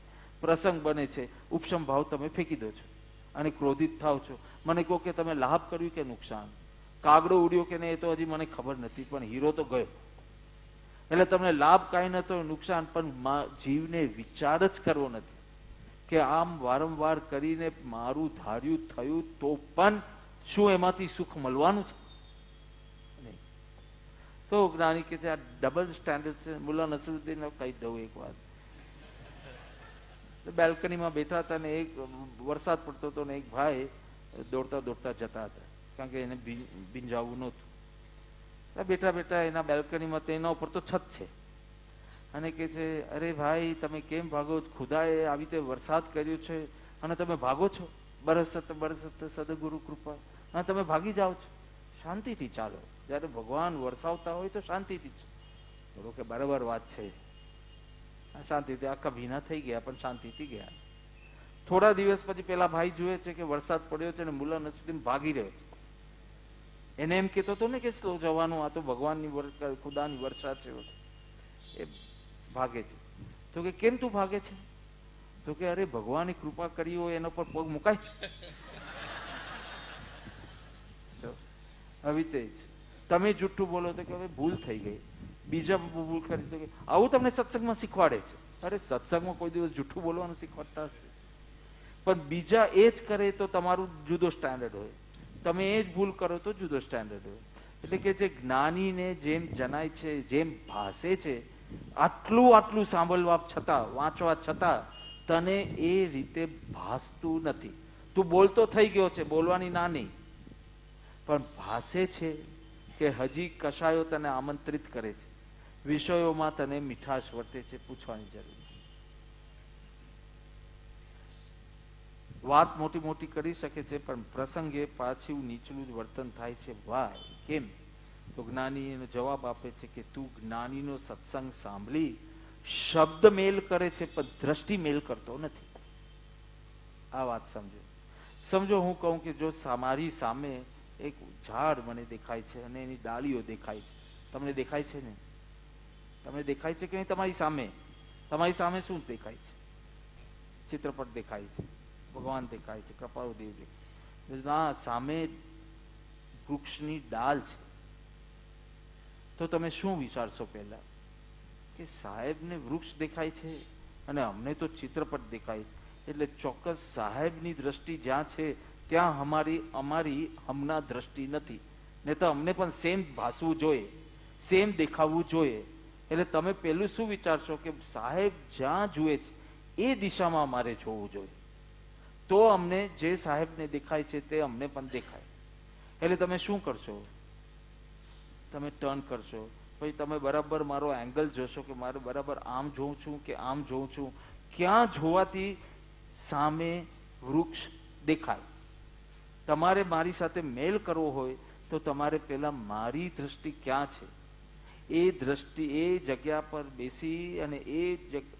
પ્રસંગ બને છે, ઉપશમ ભાવ તમે ફેંકી દો છો અને ક્રોધિત થાવ છો. મને કહો કે તમે લાભ કર્યું કે નુકસાન? કાગડો ઉડ્યો કે નહીં એ તો હજી મને ખબર નથી, પણ હીરો તો ગયો. એટલે તમને લાભ કાંઈ નતો, નુકસાન. પણ જીવને વિચાર જ કરવો નથી કે આમ વારંવાર કરીને મારું ધાર્યું થયું તો પણ શું એમાંથી સુખ મળવાનું છે? નહીં. તો જ્ઞાની કે છે આ ડબલ સ્ટેન્ડર્ડ છે. મુલ્લા નસરુદ્દીન કહી દઉં એક વાત. બેલ્કનીમાં બેઠા હતા ને એક વરસાદ પડતો હતો ને એક ભાઈ દોડતા દોડતા જતા હતા, કારણ કે એને ભીંજાવું નહોતું. બેઠા બેઠા એના બેલ્કનીમાં તેના ઉપર તો છત છે, અને કે છે અરે ભાઈ તમે કેમ ભાગો? ખુદાએ આવી રીતે વરસાદ કર્યો છે અને તમે ભાગો છો? બરસત બરસત સદગુરુ કૃપા. અને તમે ભાગી જાઓ છો. શાંતિથી ચાલો. જયારે ભગવાન વરસાવતા હોય તો શાંતિથી જ. બોલો કે બરાબર વાત છે. શાંતિથી આખા ભીના થઈ ગયા પણ શાંતિથી ગયા. થોડા દિવસ પછી પેલા ભાઈ જુએ છે કે વરસાદ પડ્યો છે અને મુલ્લા નસરુદ્દીન ભાગી રહ્યો છે. એને એમ કહેતો હતો ને કે સ્લો જવાનું, આ તો ભગવાનની ખુદાની વર્ષા છે. એ ભાગે છે. તો કે કેમ તું ભાગે છે? તો કે અરે ભગવાનની કૃપા કરી હોય એના પર પગ મુકાય. હવે તે જ તમે જુઠ્ઠું બોલો તો કે હવે ભૂલ થઈ ગઈ, બીજા ભૂલ કરી તો કે આવું તમને સત્સંગમાં શીખવાડે છે. અરે સત્સંગમાં કોઈ દિવસ જુઠ્ઠું બોલવાનું શીખવાડતા હશે, પણ બીજા એ જ કરે તો તમારું જુદો સ્ટેન્ડર્ડ હોય, તમે એ જ ભૂલ કરો તો જુદો સ્ટેન્ડર્ડ હોય. એટલે કે જે જ્ઞાનીને જેમ જણાય છે, જેમ ભાષે છે, આટલું આટલું સાંભળવા છતાં, વાંચવા છતાં તને એ રીતે ભાસતું નથી. તું બોલતો થઈ ગયો છે, બોલવાની ના નહીં, પણ ભાસે છે કે હજી કશાયો તને આમંત્રિત કરે છે, વિષયોમાં તને મીઠાશ વર્તે છે, પૂછવાની જરૂર છે. વાત મોટી મોટી કરી શકે છે, પણ પ્રસંગે પાછું નીચલું જ વર્તન થાય છે. વાય કેમ? તો જ્ઞાની એનો જવાબ આપે છે કે તું જ્ઞાનીનો સત્સંગ સાંભળી શબ્દ મેલ કરે છે, પણ દ્રષ્ટિ મેલ કરતો નથી. આ વાત સમજો. સમજો હું કહું કે જો મારી સામે એક ઝાડ મને દેખાય છે અને એની ડાળીઓ દેખાય છે. તમને દેખાય છે ને? તમને દેખાય છે કે નહીં? તમારી સામે શું દેખાય છે? ચિત્રપટ દેખાય છે, ભગવાન દેખાય છે, કૃપાળુદેવ દેખાય. ના, સામે વૃક્ષની ડાળ છે. તો તમે શું વિચારશો? પહેલા કે સાહેબને વૃક્ષ દેખાય છે અને અમને તો ચિત્રપટ દેખાય છે, એટલે ચોક્કસ સાહેબની દ્રષ્ટિ જ્યાં છે ત્યાં અમારી હમણાં દ્રષ્ટિ નથી, ને તો અમને પણ સેમ ભાસવું જોઈએ, સેમ દેખાવું જોઈએ. એટલે તમે પહેલું શું વિચારશો કે સાહેબ જ્યાં જુએ છે એ દિશામાં અમારે જોવું જોઈએ, તો અમને જે સાહેબને દેખાય છે તે અમને પણ દેખાય. એટલે તમે શું કરશો? તમે ટર્ન કરશો. પછી તમે બરાબર મારો એંગલ જોશો કે મારે બરાબર આમ જોઉં છું કે આમ જોઉં છું, ક્યાં જોવાથી સામે વૃક્ષ દેખાય. તમારે મારી સાથે મેલ કરવો હોય તો તમારે પહેલા મારી દ્રષ્ટિ ક્યાં છે એ દ્રષ્ટિ, એ જગ્યા પર બેસી અને એ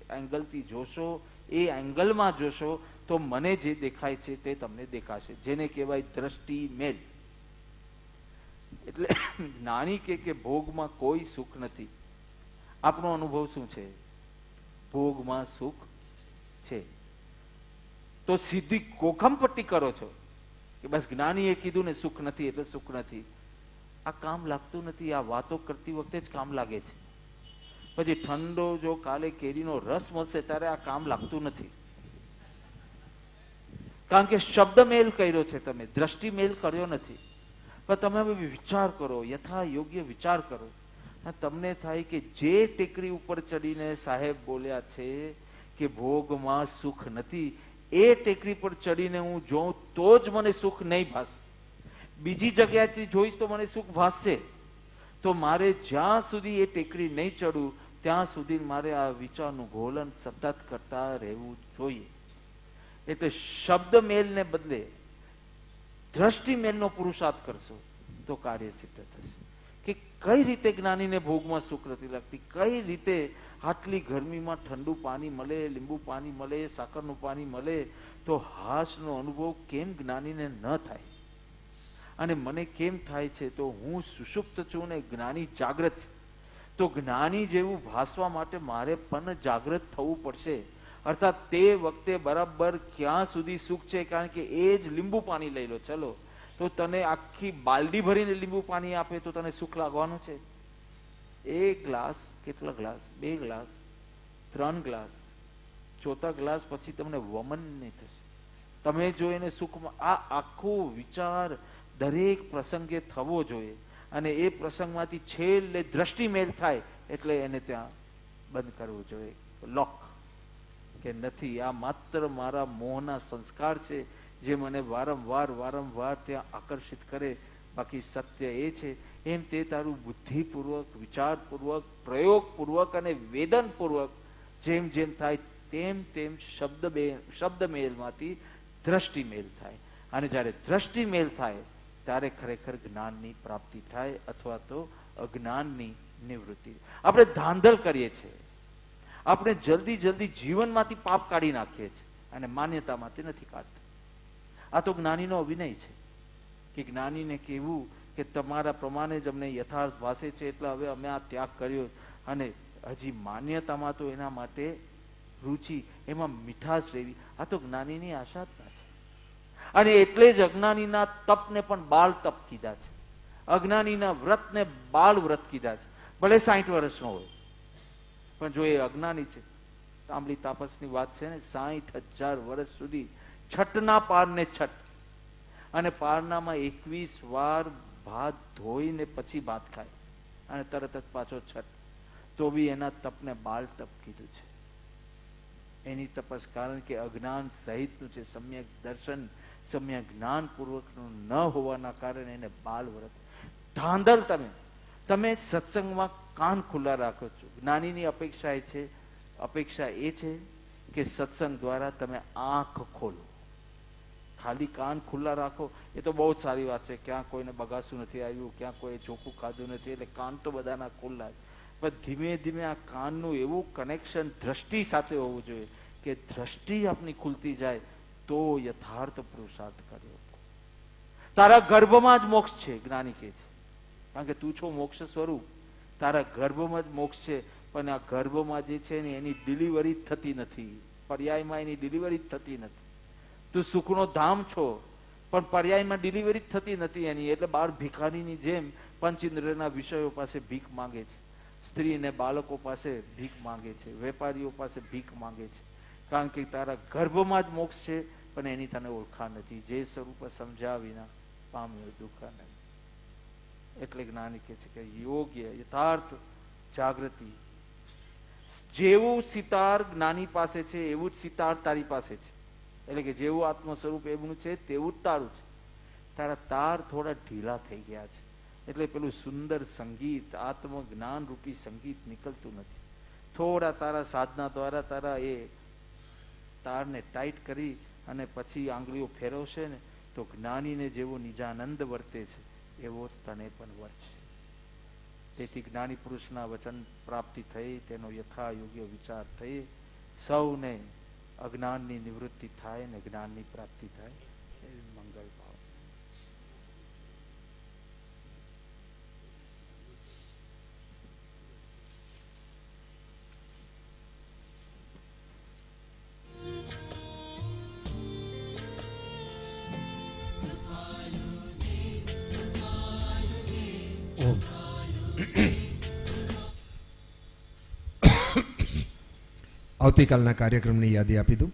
એંગલથી જોશો, એ એંગલમાં જોશો તો મને જે દેખાય છે તે તમને દેખાશે, જેને કહેવાય દ્રષ્ટિ મેલ. એટલે જ્ઞાની કે ભોગમાં કોઈ સુખ નથી. આપણો અનુભવ શું છે? ભોગમાં સુખ છે. તો સીધી કોખમપટ્ટી કરો છો કે બસ જ્ઞાનીએ કીધું ને સુખ નથી એટલે સુખ નથી. આ કામ લાગતું નથી. આ વાતો કરતી વખતે જ કામ લાગે છે. પછી ઠંડો જો કાલે કેરીનો રસ મળશે ત્યારે આ કામ લાગતું નથી, કારણ કે શબ્દ મેલ કર્યો છે, તમે દ્રષ્ટિ મેલ કર્યો નથી. પણ તમે હવે વિચાર કરો, યથા યોગ્ય વિચાર કરો. તમને થાય કે જે ટેકરી ઉપર ચડીને સાહેબ બોલ્યા છે કે ભોગમાં સુખ નથી, એ ટેકરી પર ચડીને હું જોઉં તો જ મને સુખ નહીં ભાસે. બીજી જગ્યાએથી જોઈશ તો મને સુખ ભાસશે. તો મારે જ્યાં સુધી એ ટેકરી નહીં ચડું ત્યાં સુધી મારે આ વિચારનું ઘોલન સતત કરતા રહેવું જોઈએ. એટલે શબ્દ મેલને બદલે દ્રષ્ટિ મેલનો પુરુષાર્થ કરશો તો કાર્ય સિદ્ધ થશે. કે કઈ રીતે જ્ઞાનીને ભોગમાં સુખ નથી લાગતી, કઈ રીતે આટલી ગરમીમાં ઠંડુ પાણી મળે, લીંબુ પાણી મળે, સાકરનું પાણી મળે તો હાશનો અનુભવ કેમ જ્ઞાનીને ન થાય, અને મને કેમ થાય છે? તો હું સુષુપ્ત છું ને જ્ઞાની જાગ્રત છે. તો જ્ઞાની જેવું ભાસવા માટે મારે પણ જાગ્રત થવું પડશે. અર્થાત તે વખતે બરાબર ક્યાં સુધી સુખ છે, કારણ કે એ જ લીંબુ પાણી લઈ લો. ચલો, તો તને આખી બાલડી ભરીને લીંબુ પાણી આપે તો તને સુખ લાગવાનું છે? એક ગ્લાસ, કેટલા ગ્લાસ? 2 ગ્લાસ, 3 ગ્લાસ, ચોથા ગ્લાસ પછી તમને વમન નહીં થશે. તમે જો એને સુખમાં, આ આખો વિચાર દરેક પ્રસંગે થવો જોઈએ. અને એ પ્રસંગમાંથી છેલ્લે દ્રષ્ટિ મેળ થાય એટલે એને ત્યાં બંધ કરવું જોઈએ, લોક, કે નથી, આ માત્ર મારા મોહના સંસ્કાર છે જે મને વારંવાર ત્યાં આકર્ષિત કરે. બાકી સત્ય એ છે એમ તે તારું બુદ્ધિપૂર્વક, વિચારપૂર્વક, પ્રયોગપૂર્વક અને વેદનપૂર્વક જેમ જેમ થાય તેમ તેમ શબ્દ મેલમાંથી દ્રષ્ટિ મેલ થાય. અને જ્યારે દ્રષ્ટિ મેલ થાય ત્યારે ખરેખર જ્ઞાનની પ્રાપ્તિ થાય, અથવા તો અજ્ઞાનની નિવૃત્તિ. આપણે ધાંધલ કરીએ છીએ, આપણે જલ્દી જીવનમાંથી પાપ કાઢી નાખીએ છીએ અને માન્યતામાંથી નથી કાઢતા. આ તો જ્ઞાનીનો અભિનય છે કે જ્ઞાનીને કહેવું કે તમારા પ્રમાણે જ અમને યથાર્થ ભાસે છે એટલે હવે અમે આ ત્યાગ કર્યો, અને હજી માન્યતામાં તો એના માટે રુચિ, એમાં મીઠાશ રહેવી. આ તો જ્ઞાનીની આશા જ ના છે. અને એટલે જ અજ્ઞાનીના તપને પણ બાળ તપ કીધા છે, અજ્ઞાનીના વ્રતને બાળ વ્રત કીધા છે. ભલે 60 વર્ષનો હોય, પણ જો એ અજ્ઞાની છે, તાંબલી તાપસની વાત છે ને, 60,000 વર્ષ સુધી છઠના પારને છઠ, અને પારનામાં 21 વાર ભાત ધોઈને પછી ભાત ખાય અને તરત જ પાછો છઠ, તો બી એના તપને બાળ તપ કીધું છે. એની તપસ, કારણ કે અજ્ઞાન સહિતનું છે, સમ્યક દર્શન સમ્યક જ્ઞાનપૂર્વકનું ન હોવાના કારણે એને બાલ વ્રત. ધાંધલ તમે સત્સંગમાં કાન ખુલ્લા રાખો છો. જ્ઞાનીની અપેક્ષા એ છે કે સત્સંગ દ્વારા તમે આંખ ખોલો. ખાલી કાન ખુલ્લા રાખો એ તો બહુ જ સારી વાત છે. ક્યાં કોઈને બગાસું નથી આવ્યું, ક્યાં કોઈ ચોખ્ખું ખાધું નથી, એટલે કાન તો બધાના ખુલ્લા. પણ ધીમે ધીમે આ કાનનું એવું કનેક્શન દ્રષ્ટિ સાથે હોવું જોઈએ કે દ્રષ્ટિ આપની ખુલતી જાય તો યથાર્થ પુરુષાર્થ કર્યો. તારા ગર્ભમાં જ મોક્ષ છે, જ્ઞાની કહે છે, કારણ કે તું છો મોક્ષ સ્વરૂપ. તારા ગર્ભમાં જ મોક્ષ છે, પણ આ ગર્ભમાં જે છે ને એની ડિલિવરી થતી નથી, પર્યાયમાં એની ડિલિવરી થતી નથી. તું સુખનો ધામ છો, પણ પર્યાયમાં ડિલિવરી થતી નથી એની. એટલે બાળ ભિખારીની જેમ પંચેન્દ્રના વિષયો પાસે ભીખ માંગે છે, સ્ત્રી અને બાળકો પાસે ભીખ માંગે છે, વેપારીઓ પાસે ભીખ માંગે છે, કારણ કે તારા ગર્ભમાં જ મોક્ષ છે, પણ એની તને ઓળખાણ નથી. જે સ્વરૂપ સમજ્યા વિના પામ્યો દુઃખ નહીં. એટલે જ્ઞાની કહે છે કે યોગ્ય યથાર્થ જાગૃતિ, જેવું સિતાર જ્ઞાની પાસે છે એવું જ સિતાર તારી પાસે છે. એટલે કે જેવું આત્મ સ્વરૂપ એમનું છે તેવું જ તારું છે. તારા તાર થોડા ઢીલા થઈ ગયા છે, એટલે પેલું સુંદર સંગીત, આત્મ જ્ઞાન રૂપી સંગીત નીકળતું નથી. થોડા તારા સાધના દ્વારા તારા એ તારને ટાઈટ કરી અને પછી આંગળીઓ ફેરવશે ને તો જ્ઞાનીને જેવો નિજાનંદ વર્તે છે એવો તને પણ વર્તશે. તેથી જ્ઞાની પુરુષના વચન પ્રાપ્તિ થઈ, તેનો યથા યોગ્ય વિચાર થઈ, સૌને અજ્ઞાનની નિવૃત્તિ થાય ને જ્ઞાનની પ્રાપ્તિ થાય. એ મંગલ ભાવ. આવતીકાલના કાર્યક્રમની યાદી આપી દઉં.